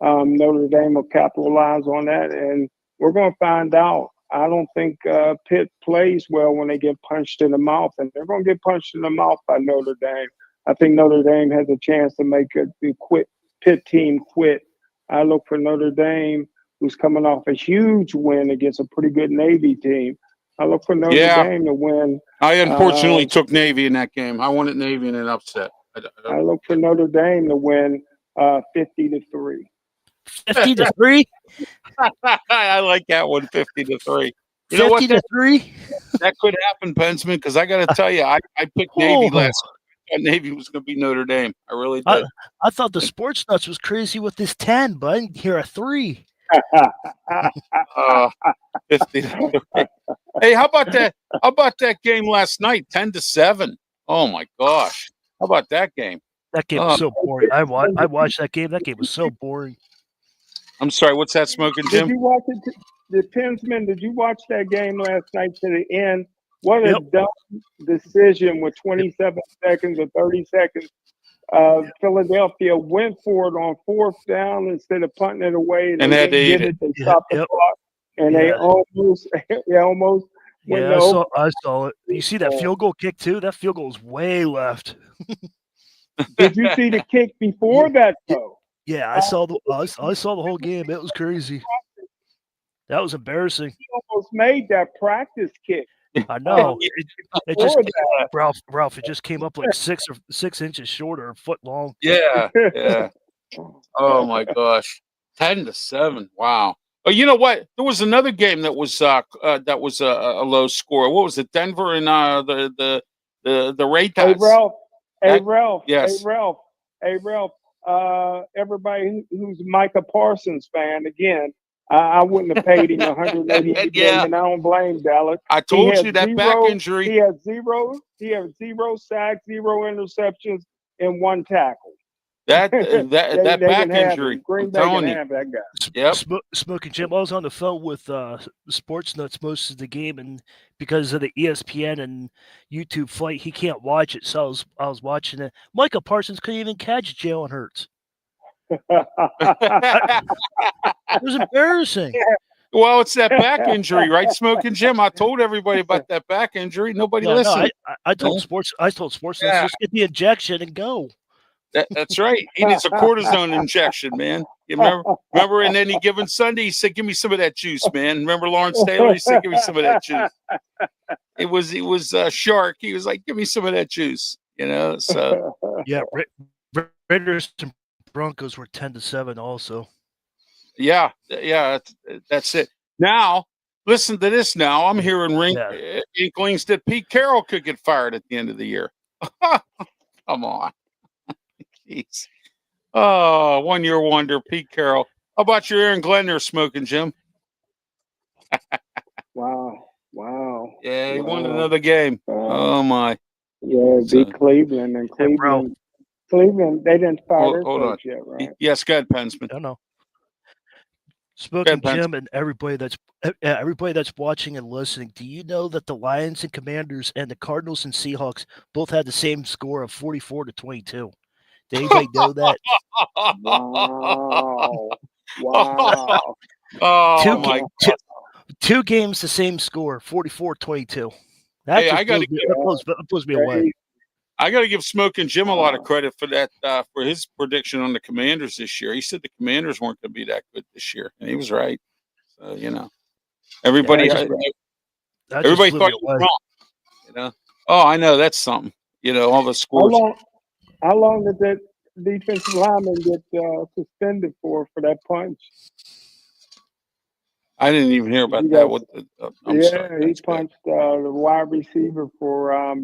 [SPEAKER 3] Notre Dame will capitalize on that, and we're going to find out. I don't think Pitt plays well when they get punched in the mouth, and they're going to get punched in the mouth by Notre Dame. I think Notre Dame has a chance to make the Pitt team quit. I look for Notre Dame, who's coming off a huge win against a pretty good Navy team. I look for Notre Dame to win.
[SPEAKER 2] I unfortunately took Navy in that game. I wanted Navy in an upset.
[SPEAKER 3] I look for Notre Dame to win 50-3.
[SPEAKER 5] 50-3?
[SPEAKER 2] I like that one, 50-3.
[SPEAKER 5] 50-3?
[SPEAKER 2] That could happen, Pensman, because I got to tell you, I picked Navy last week. I thought Navy was going to be Notre Dame. I really did.
[SPEAKER 4] I thought the Sports Nuts was crazy with this 10, but I didn't hear a 3.
[SPEAKER 2] 50-3. Hey, how about that? How about that game last night, 10-7? Oh my gosh! How about that game?
[SPEAKER 4] That game was so boring. I watched that game. That game was so boring.
[SPEAKER 2] I'm sorry. What's that, Smoking Jim?
[SPEAKER 3] Did you watch it? The Pensman, did you watch that game last night to the end? What a dumb decision with 27 seconds or 30 seconds. Philadelphia went for it on 4th down instead of punting it away.
[SPEAKER 2] And they didn't get it.
[SPEAKER 3] They stopped the clock, and they almost went over.
[SPEAKER 4] I saw it. You see that field goal kick too? That field goal was way left.
[SPEAKER 3] Did you see the kick before that though?
[SPEAKER 4] Yeah, I saw the whole game. It was crazy. That was embarrassing.
[SPEAKER 3] He almost made that practice kick.
[SPEAKER 4] I know. It just Ralph. It just came up like 6 inches shorter, a foot long.
[SPEAKER 2] Yeah. Oh my gosh, 10-7. Wow. Oh, you know what? There was another game that was a low score. What was it? Denver and the Raiders.
[SPEAKER 3] Hey Ralph.
[SPEAKER 2] Yes.
[SPEAKER 3] Hey Ralph. Everybody who's Micah Parsons fan again. I wouldn't have paid him $180 million, and I don't blame Dallas.
[SPEAKER 2] I told you that back injury.
[SPEAKER 3] He has 0 sacks, 0 interceptions, and 1 tackle.
[SPEAKER 2] That back injury.
[SPEAKER 3] Green Bay can have that guy.
[SPEAKER 2] Yep.
[SPEAKER 4] Smoking Jim, I was on the phone with Sports Nuts most of the game, and because of the ESPN and YouTube fight, he can't watch it. So I was watching it. Micah Parsons couldn't even catch Jalen Hurts. It was embarrassing.
[SPEAKER 2] Well, it's that back injury, right, Smoking Jim? I told everybody about that back injury. Nobody listened.
[SPEAKER 4] No, I told Sports Nuts, just get the injection and go.
[SPEAKER 2] That's right. He needs a cortisone injection, man. You remember? And any given Sunday, he said, "Give me some of that juice, man." Remember Lawrence Taylor? He said, "Give me some of that juice." It was Shark. He was like, "Give me some of that juice." So
[SPEAKER 4] yeah, Raiders and Broncos were 10-7 also.
[SPEAKER 2] Yeah, that's it. Now, listen to this. Now I'm hearing inklings that Pete Carroll could get fired at the end of the year. Come on. Jeez. Oh, 1 year wonder, Pete Carroll. How about your Aaron Glenn there, Smoking Jim?
[SPEAKER 3] Wow.
[SPEAKER 2] Yeah, he won another game. Oh my.
[SPEAKER 3] Yeah, beat Cleveland and Cleveland, they didn't fire their coach yet, right?
[SPEAKER 2] Yes, go ahead, Pensman.
[SPEAKER 4] I know. Smoking Jim and everybody that's watching and listening, do you know that the Lions and Commanders and the Cardinals and Seahawks both had the same score of 44-22? Did anybody know that?
[SPEAKER 3] Wow. Wow.
[SPEAKER 2] Oh
[SPEAKER 4] Two,
[SPEAKER 2] my!
[SPEAKER 4] two games, the same score, 44-22. That
[SPEAKER 2] Hey,
[SPEAKER 4] just
[SPEAKER 2] I got to
[SPEAKER 4] blows me away.
[SPEAKER 2] I got to give Smoking Jim a lot of credit for that, for his prediction on the Commanders this year. He said the Commanders weren't going to be that good this year, and he was right. So everybody,
[SPEAKER 4] That just
[SPEAKER 2] everybody
[SPEAKER 4] blew
[SPEAKER 2] thought
[SPEAKER 4] me
[SPEAKER 2] he was
[SPEAKER 4] away.
[SPEAKER 2] wrong. Oh, I know that's something. All the
[SPEAKER 3] How
[SPEAKER 2] scores.
[SPEAKER 3] long did that defensive lineman get suspended for that punch?
[SPEAKER 2] I didn't even hear about that. What? I'm sorry.
[SPEAKER 3] He punched the wide receiver for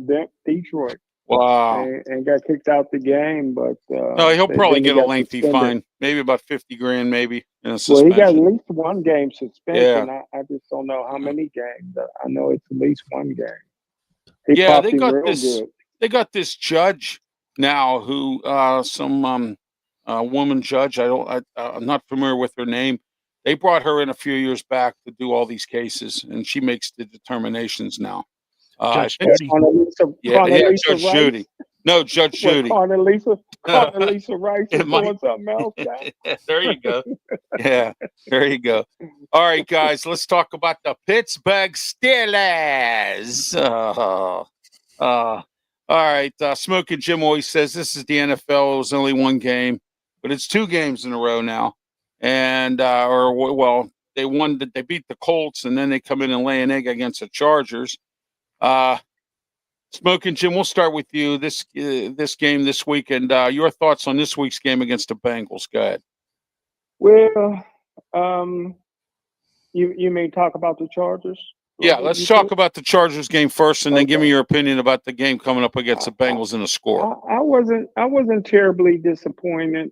[SPEAKER 3] Detroit
[SPEAKER 2] Wow.
[SPEAKER 3] and got kicked out the game. But
[SPEAKER 2] No, he'll probably
[SPEAKER 3] then he
[SPEAKER 2] get a
[SPEAKER 3] got
[SPEAKER 2] lengthy
[SPEAKER 3] suspended.
[SPEAKER 2] fine, maybe about $50,000, maybe in a
[SPEAKER 3] Well,
[SPEAKER 2] suspension.
[SPEAKER 3] he got at least one game suspension.
[SPEAKER 2] Yeah.
[SPEAKER 3] I just don't know how many games. I know it's at least one game. He
[SPEAKER 2] Yeah,
[SPEAKER 3] popped
[SPEAKER 2] they
[SPEAKER 3] him
[SPEAKER 2] got
[SPEAKER 3] real
[SPEAKER 2] this.
[SPEAKER 3] good.
[SPEAKER 2] They got this judge now who some woman judge. I'm not familiar with her name. They brought her in a few years back to do all these cases, and she makes the determinations now.
[SPEAKER 4] Judge
[SPEAKER 2] I think-
[SPEAKER 4] Judy.
[SPEAKER 3] Condoleezza
[SPEAKER 2] Judge
[SPEAKER 3] Rice?
[SPEAKER 2] Judy. No, Judge Judy.
[SPEAKER 3] Condoleezza Rice is doing something else now.
[SPEAKER 2] There you go. Yeah, there you go. All right, guys, let's talk about the Pittsburgh Steelers. All right, Smoking Jim always says this is the NFL. It was only one game, but it's two games in a row now. And they won. They beat the Colts, and then they come in and lay an egg against the Chargers. Smoking Jim, we'll start with you. This game this weekend. Your thoughts on this week's game against the Bengals? Go ahead.
[SPEAKER 3] Well, you may talk about the Chargers?
[SPEAKER 2] Yeah, let's talk about the Chargers game first, and then give me your opinion about the game coming up against the Bengals and the score.
[SPEAKER 3] I wasn't terribly disappointed.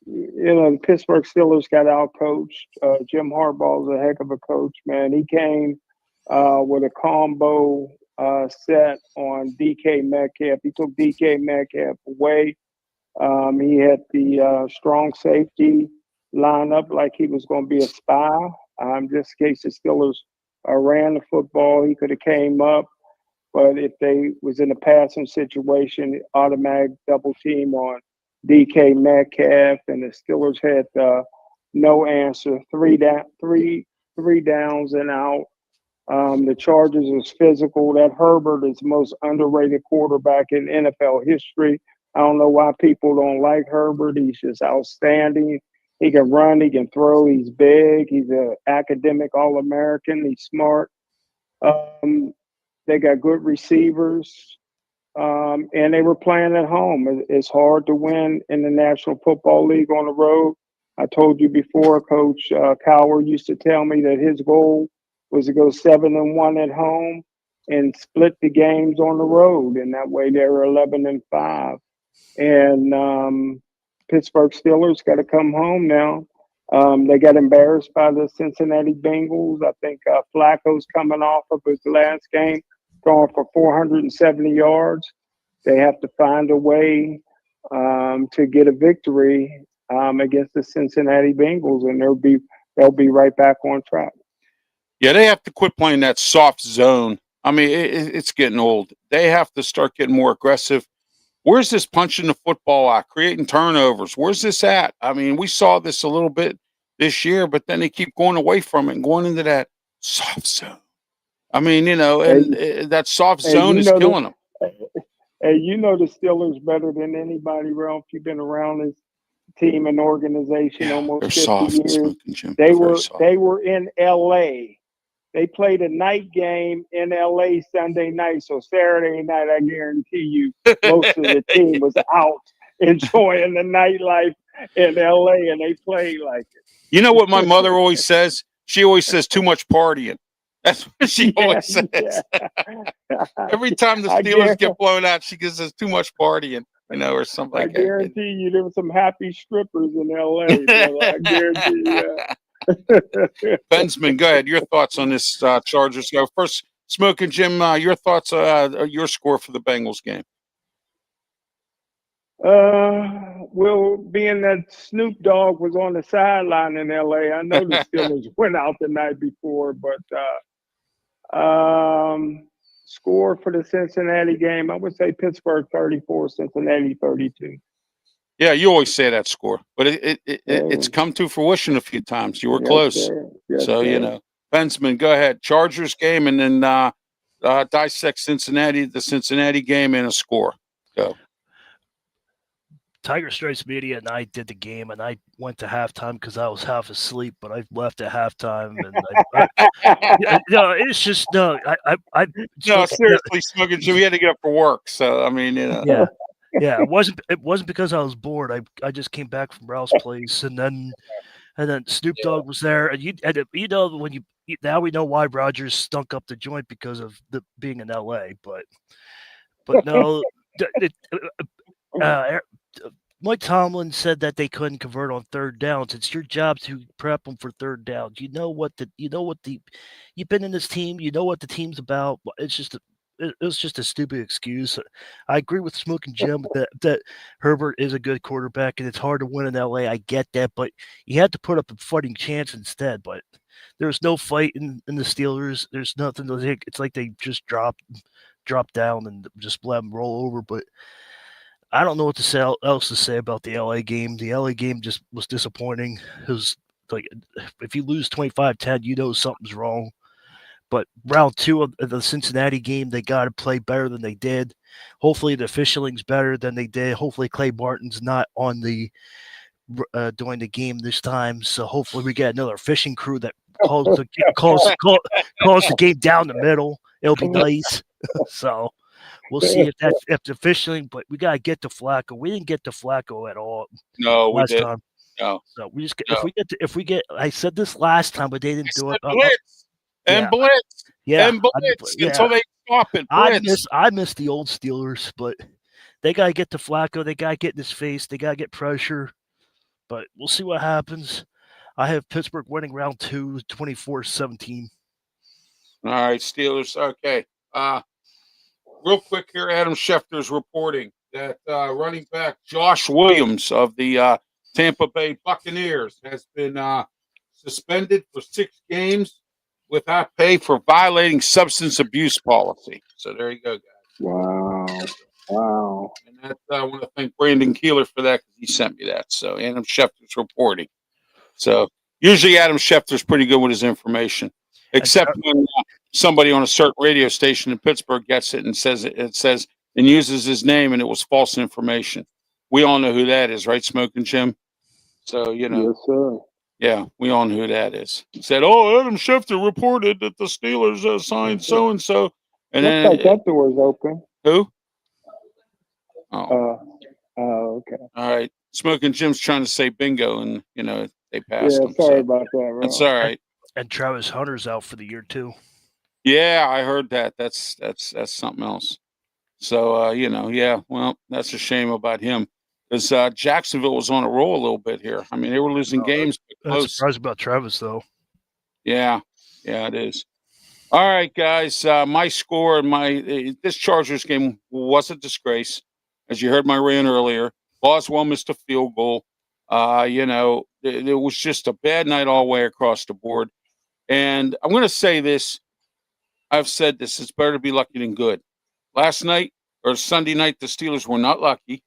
[SPEAKER 3] The Pittsburgh Steelers got out-coached. Jim Harbaugh's a heck of a coach, man. He came with a combo set on DK Metcalf. He took DK Metcalf away. He had the strong safety line up like he was going to be a spy. Just in case the Steelers ran the football, he could have came up. But if they was in a passing situation, automatic double team on DK Metcalf, and the Steelers had no answer. Three downs and out. The Chargers was physical. That Herbert is the most underrated quarterback in NFL history. I don't know why people don't like Herbert. He's just outstanding. He can run. He can throw. He's big. He's an academic All-American. He's smart. They got good receivers. And they were playing at home. It's hard to win in the National Football League on the road. I told you before, Coach Cowher used to tell me that his goal was to go 7-1 at home and split the games on the road. And that way they were 11-5. And Pittsburgh Steelers got to come home now. They got embarrassed by the Cincinnati Bengals. I think Flacco's coming off of his last game, throwing for 470 yards. They have to find a way to get a victory against the Cincinnati Bengals, and they'll be right back on track.
[SPEAKER 2] Yeah, they have to quit playing that soft zone. I mean, it's getting old. They have to start getting more aggressive. Where's this punching the football at, creating turnovers? Where's this at? I mean, we saw this a little bit this year, but then they keep going away from it and going into that soft zone. I mean, that soft zone is killing them.
[SPEAKER 3] Hey, you know the Steelers better than anybody, Ralph. You've been around this team and organization almost 50
[SPEAKER 2] soft,
[SPEAKER 3] years.
[SPEAKER 2] Jim.
[SPEAKER 3] They were in L.A. They played a night game in L.A. Sunday night. So Saturday night, I guarantee you, most of the team was out enjoying the nightlife in L.A. and they played like it.
[SPEAKER 2] You know what my mother always says? She always says too much partying. That's what she always says. Yeah. Every time the Steelers get blown out, she says too much partying, or something like that.
[SPEAKER 3] I guarantee you there were some happy strippers in L.A. I guarantee you.
[SPEAKER 2] Bensman, go ahead. Your thoughts on this Chargers go first. Smoking Jim, your thoughts, your score for the Bengals game.
[SPEAKER 3] Well, being that Snoop Dogg was on the sideline in L.A., I know the Steelers went out the night before, but Score for the Cincinnati game, I would say Pittsburgh 34, Cincinnati 32.
[SPEAKER 2] Yeah, you always say that score, but it's come to fruition a few times. You were close.
[SPEAKER 3] Yes,
[SPEAKER 2] so,
[SPEAKER 3] sir.
[SPEAKER 2] Bensman, go ahead. Chargers game, and then dissect the Cincinnati game, and a score. Go.
[SPEAKER 4] Tiger Stripes Media and I did the game, and I went to halftime because I was half asleep, but I left at halftime, and no, it's just no. I
[SPEAKER 2] No, seriously, Smoking Jim, we had to get up for work, so I mean,
[SPEAKER 4] yeah. It wasn't because I was bored. I just came back from Ralph's place, and then Snoop Dogg was there, and when now we know why Rogers stunk up the joint because of being in L.A. But no, Mike Tomlin said that they couldn't convert on third downs. It's your job to prep them for third downs. You've been in this team. You know what the team's about. It was just a stupid excuse. I agree with Smoking Jim that Herbert is a good quarterback, and it's hard to win in LA. I get that, but you had to put up a fighting chance instead. But there's no fight in the Steelers. There's nothing. It's like they just dropped down and just let them roll over. But I don't know what else to say about the LA game. The LA game just was disappointing. It was like, if you lose 25-10, you know something's wrong. But round 2 of the Cincinnati game, they got to play better than they did. Hopefully the officialing's better than they did. Hopefully Clay Martin's not on the during the game this time. So hopefully we get another fishing crew that calls the game down the middle. It'll be nice. So we'll see if the officialing. But we got to get to Flacco. We didn't get to Flacco at all.
[SPEAKER 2] No,
[SPEAKER 4] last
[SPEAKER 2] we didn't.
[SPEAKER 4] time.
[SPEAKER 2] No.
[SPEAKER 4] So we just if we get. I said this last time, but they didn't do it.
[SPEAKER 2] Blitz. And blitz.
[SPEAKER 4] Yeah.
[SPEAKER 2] And blitz until they stop it. Blitz.
[SPEAKER 4] I miss the old Steelers, but they got to get to Flacco. They got to get in his face. They got to get pressure. But we'll see what happens. I have Pittsburgh winning round 2, 24-17.
[SPEAKER 2] All right, Steelers. Okay. Real quick here, Adam Schefter's reporting that running back Josh Williams of the Tampa Bay Buccaneers has been suspended for 6 games without pay for violating substance abuse policy. So there you go, guys.
[SPEAKER 3] Wow.
[SPEAKER 2] And that, I want to thank Brandon Keeler for that because he sent me that. So Adam Schefter's reporting. So usually Adam Schefter's pretty good with his information, except when somebody on a certain radio station in Pittsburgh gets it and says and uses his name and it was false information. We all know who that is, right, Smoking Jim? So,
[SPEAKER 3] Yes, sir.
[SPEAKER 2] Yeah, we all know who that is. He said, Adam Schefter reported that the Steelers signed so-and-so. And
[SPEAKER 3] looks
[SPEAKER 2] then
[SPEAKER 3] like that door is open.
[SPEAKER 2] Who? Oh.
[SPEAKER 3] Okay.
[SPEAKER 2] All right. Smoking Jim's trying to say bingo, and, they passed him.
[SPEAKER 3] Sorry about that, Rob.
[SPEAKER 2] That's all right.
[SPEAKER 4] And Travis Hunter's out for the year, too.
[SPEAKER 2] Yeah, I heard that. That's something else. So, well, that's a shame about him. Because Jacksonville was on a roll a little bit here. I mean, they were losing games.
[SPEAKER 4] That's surprised about Travis, though.
[SPEAKER 2] Yeah, it is. All right, guys. My score and this Chargers game was a disgrace. As you heard my rant earlier, Boswell missed a field goal. It was just a bad night all the way across the board. And I'm going to say this. I've said this. It's better to be lucky than good. Last night or Sunday night, the Steelers were not lucky.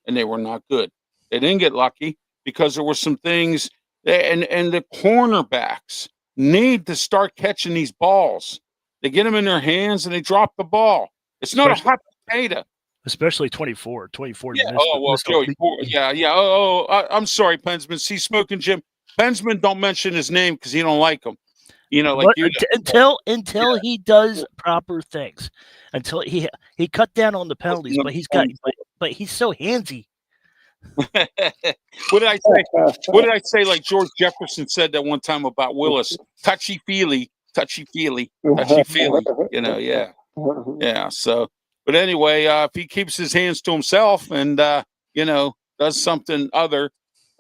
[SPEAKER 2] And they were not good. They didn't get lucky because there were some things, and the cornerbacks need to start catching these balls. They get them in their hands and they drop the ball. It's not a hot potato.
[SPEAKER 4] Especially 24.
[SPEAKER 2] Yeah. Joey. Yeah. I'm sorry, Pensman. See, Smoking Jim. Pensman, don't mention his name because he don't like him.
[SPEAKER 4] Until he does proper things, until he cut down on the penalties, but he's so handsy.
[SPEAKER 2] What did I say? What did I say? Like George Jefferson said that one time about Willis, touchy feely. Yeah. So, but anyway, if he keeps his hands to himself and does something other,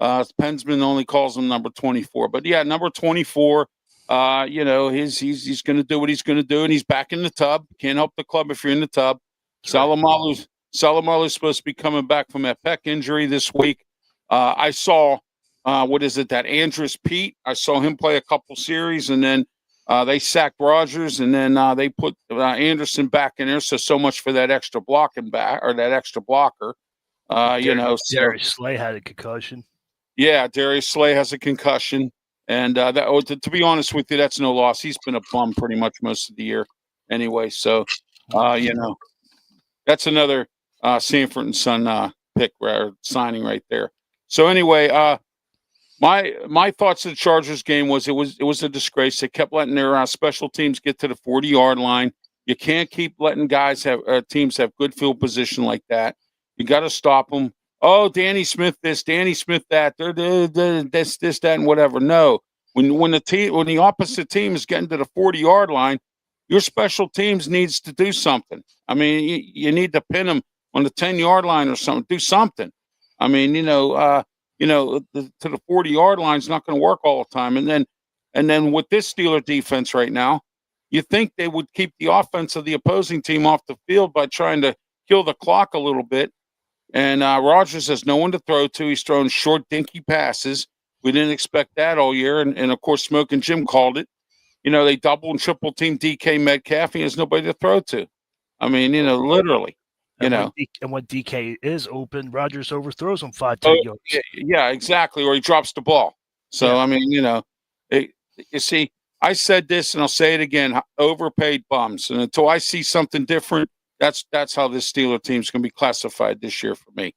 [SPEAKER 2] Pensman only calls him number 24. But yeah, number 24. He's going to do what he's going to do, and he's back in the tub. Can't help the club if you're in the tub. Salamalu's supposed to be coming back from that pec injury this week. I saw, that Andrus Pete. I saw him play a couple series, and then They sacked Rodgers, and then they put Anderson back in there. So much for that extra blocking back or that extra blocker.
[SPEAKER 4] Darius Slay had a concussion.
[SPEAKER 2] Yeah, Darius Slay has a concussion, and to be honest with you, that's no loss. He's been a bum pretty much most of the year, anyway. So, that's another Sanford and Son pick signing right there. So anyway, my thoughts of the Chargers game was it was a disgrace. They kept letting their special teams get to the 40-yard line. You can't keep letting teams have good field position like that. You got to stop them. Oh, Danny Smith this, Danny Smith that, this, that, and whatever. No, when the opposite team is getting to the 40-yard line, your special teams needs to do something. I mean, you need to pin them on the 10-yard line or something. Do something. I mean, to the 40-yard line is not going to work all the time. And then with this Steeler defense right now, you think they would keep the offense of the opposing team off the field by trying to kill the clock a little bit. And Rodgers has no one to throw to. He's throwing short, dinky passes. We didn't expect that all year. And of course, Smoke and Jim called it. They double and triple team DK Metcalf. He has nobody to throw to. I mean, literally.
[SPEAKER 4] And when DK is open, Rodgers overthrows him 5-10 yards.
[SPEAKER 2] Yeah, exactly. Or he drops the ball. So, I mean, you see, I said this and I'll say it again, overpaid bums. And until I see something different, that's how this Steeler team is going to be classified this year for me.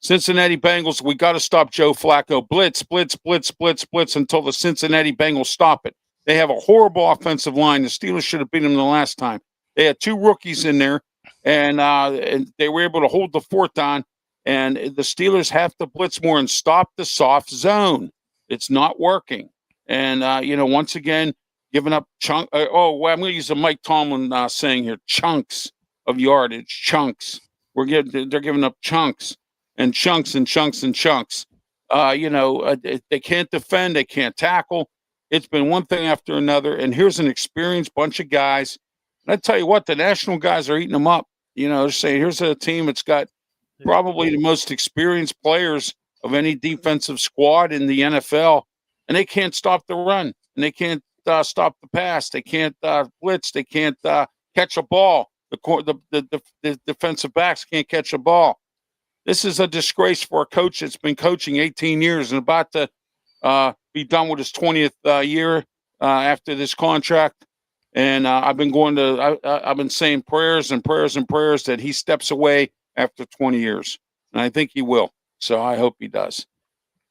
[SPEAKER 2] Cincinnati Bengals, we got to stop Joe Flacco. Blitz, blitz, blitz, blitz, blitz until the Cincinnati Bengals stop it. They have a horrible offensive line. The Steelers should have beaten them the last time. They had two rookies in there, and they were able to hold the fort on. And the Steelers have to blitz more and stop the soft zone. It's not working. And, once again, giving up I'm going to use a Mike Tomlin saying here, chunks of yardage, chunks. They're giving up chunks and chunks and chunks and chunks. They can't defend. They can't tackle. It's been one thing after another. And here's an experienced bunch of guys. And I tell you what, the national guys are eating them up. They're saying here's a team that's got probably the most experienced players of any defensive squad in the NFL. And they can't stop the run. And they can't stop the pass. They can't blitz. They can't catch a ball. The defensive backs can't catch a ball. This is a disgrace for a coach that's been coaching 18 years and about to be done with his 20th year after this contract. And I've been saying prayers and prayers and prayers that he steps away after 20 years. And I think he will. So I hope he does,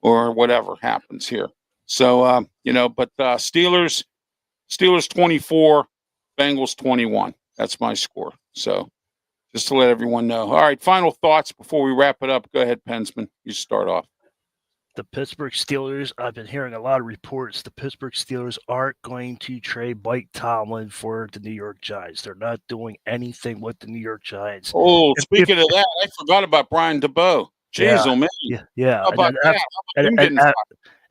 [SPEAKER 2] or whatever happens here. So, but Steelers 24, Bengals 21. That's my score. So just to let everyone know. All right, final thoughts before we wrap it up. Go ahead, Pensman. You start off.
[SPEAKER 4] The Pittsburgh Steelers, I've been hearing a lot of reports. The Pittsburgh Steelers aren't going to trade Mike Tomlin for the New York Giants. They're not doing anything with the New York Giants.
[SPEAKER 2] Oh, speaking of that, I forgot about Brian DeBoe. Jeez, oh man.
[SPEAKER 4] Yeah.
[SPEAKER 2] How about that?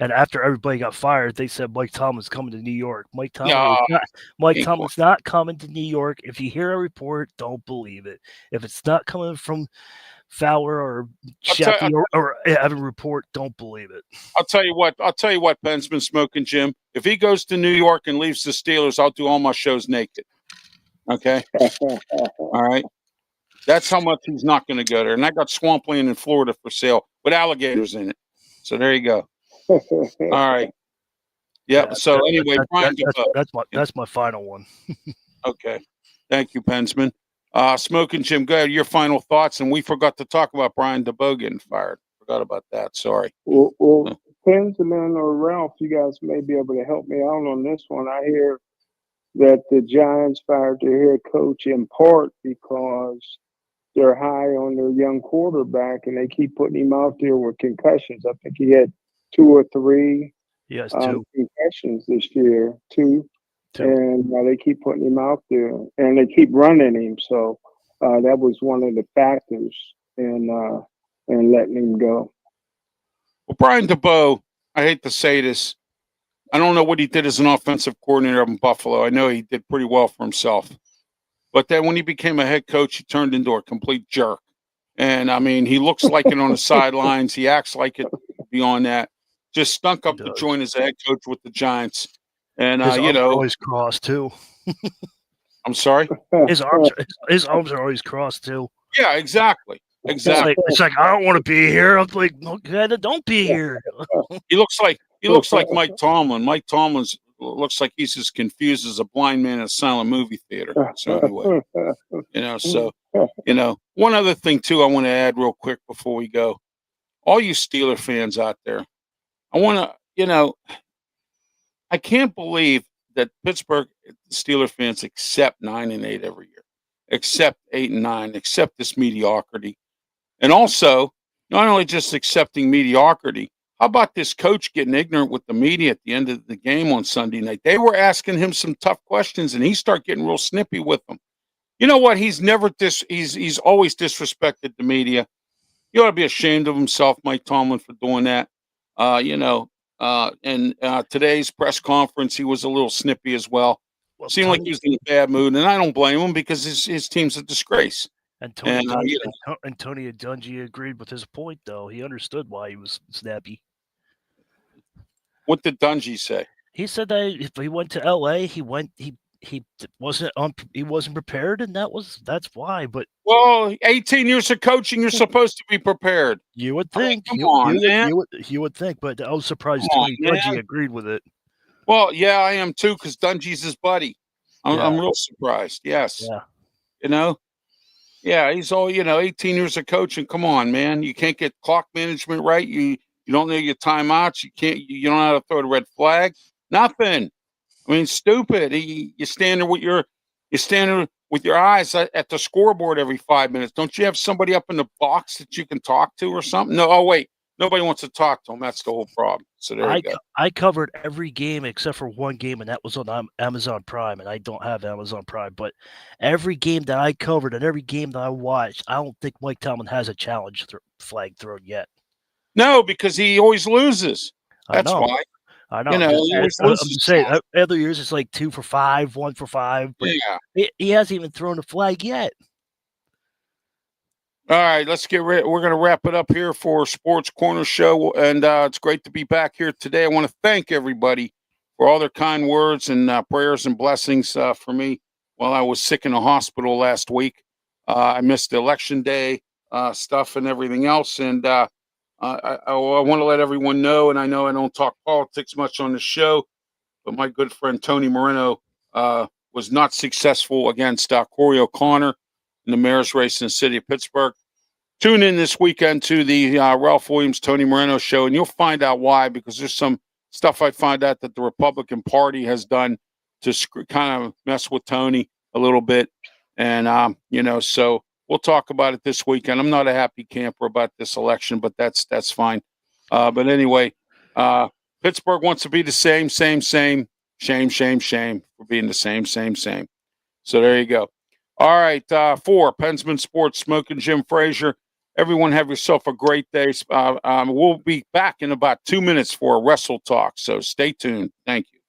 [SPEAKER 4] And after everybody got fired, they said Mike Tomlin's coming to New York. Mike Tomlin's not coming to New York. If you hear a report, don't believe it. If it's not coming from Fowler or Sheffy or Evan Report, don't believe it.
[SPEAKER 2] I'll tell you what, Pensman, Smoking Jim. If he goes to New York and leaves the Steelers, I'll do all my shows naked. Okay? All right? That's how much he's not going to go there. And I got swampland in Florida for sale with alligators in it. So there you go. All right. Yeah. So anyway,
[SPEAKER 4] that's my final one.
[SPEAKER 2] Okay. Thank you, Pensman. Smoking Jim, go ahead. Your final thoughts. And we forgot to talk about Brian DeBoe getting fired. Forgot about that. Sorry.
[SPEAKER 3] Well, Pensman or Ralph, you guys may be able to help me out on this one. I hear that the Giants fired their head coach in part because they're high on their young quarterback and they keep putting him out there with concussions. I think he had 2 or 3 concussions this year, two. And they keep putting him out there and they keep running him. So that was one of the factors in letting him go.
[SPEAKER 2] Well, Brian DeBoe, I hate to say this, I don't know what he did as an offensive coordinator up in Buffalo. I know he did pretty well for himself. But then when he became a head coach, he turned into a complete jerk. And, I mean, he looks like it on the sidelines. He acts like it beyond that. Just stunk up the joint as a head coach with the Giants. And
[SPEAKER 4] His
[SPEAKER 2] you
[SPEAKER 4] arms are
[SPEAKER 2] know,
[SPEAKER 4] always crossed too.
[SPEAKER 2] I'm sorry.
[SPEAKER 4] His arms are always crossed too.
[SPEAKER 2] Yeah, exactly. Exactly.
[SPEAKER 4] It's like I don't want to be here. I'm like, okay, then don't be here.
[SPEAKER 2] He looks like Mike Tomlin. Mike Tomlin's looks like he's as confused as a blind man in a silent movie theater. So anyway, one other thing too I want to add real quick before we go. All you Steeler fans out there, I want to, I can't believe that Pittsburgh Steeler fans accept 9-8 every year, accept 8-9, accept this mediocrity. And also, not only just accepting mediocrity, how about this coach getting ignorant with the media at the end of the game on Sunday night? They were asking him some tough questions, and he started getting real snippy with them. You know what? He's always disrespected the media. You ought to be ashamed of himself, Mike Tomlin, for doing that. And today's press conference, he was a little snippy as well. Seemed like he was in a bad mood, and I don't blame him because his team's a disgrace.
[SPEAKER 4] And Tony Dungy agreed with his point, though. He understood why he was snappy.
[SPEAKER 2] What did Dungy say?
[SPEAKER 4] He said that if he went to L.A., he wasn't prepared, and that's why. But
[SPEAKER 2] 18 years of coaching, you're supposed to be prepared.
[SPEAKER 4] You would think.
[SPEAKER 2] Come on, man.
[SPEAKER 4] You would think, but I was surprised Tony Dungy agreed with it.
[SPEAKER 2] Well, yeah, I am too, because Dungy's his buddy. I'm real surprised. Yes.
[SPEAKER 4] Yeah.
[SPEAKER 2] Yeah, he's all 18 years of coaching. Come on, man. You can't get clock management right. You don't know your timeouts. You don't know how to throw the red flag. Nothing. I mean, stupid. You stand there with your eyes at the scoreboard every 5 minutes. Don't you have somebody up in the box that you can talk to or something? No. Oh, wait. Nobody wants to talk to him. That's the whole problem. So there you go.
[SPEAKER 4] I covered every game except for one game, and that was on Amazon Prime, and I don't have Amazon Prime. But every game that I covered and every game that I watched, I don't think Mike Tomlin has a challenge flag thrown yet.
[SPEAKER 2] No, because he always loses. That's why.
[SPEAKER 4] I know. I'm just saying, other years it's like 2 for 5, 1 for 5. But he hasn't even thrown a flag yet.
[SPEAKER 2] All right, let's get ready. We're going to wrap it up here for Sports Corner Show, and it's great to be back here today. I want to thank everybody for all their kind words and prayers and blessings for me while I was sick in the hospital last week. I missed the election day stuff and everything else, and I want to let everyone know, and I know I don't talk politics much on the show, but my good friend Tony Moreno was not successful against Corey O'Connor in the mayor's race in the city of Pittsburgh. Tune in this weekend to the Ralph Willams, Tony Moreno show, and you'll find out why, because there's some stuff I find out that the Republican Party has done to kind of mess with Tony a little bit. And, so we'll talk about it this weekend. I'm not a happy camper about this election, but that's fine. But anyway, Pittsburgh wants to be the same. Shame for being the same. So there you go. All right, for Pensman Sports, Smoking Jim Frazier, everyone have yourself a great day. We'll be back in about 2 minutes for a Wrestle Talk, so stay tuned. Thank you.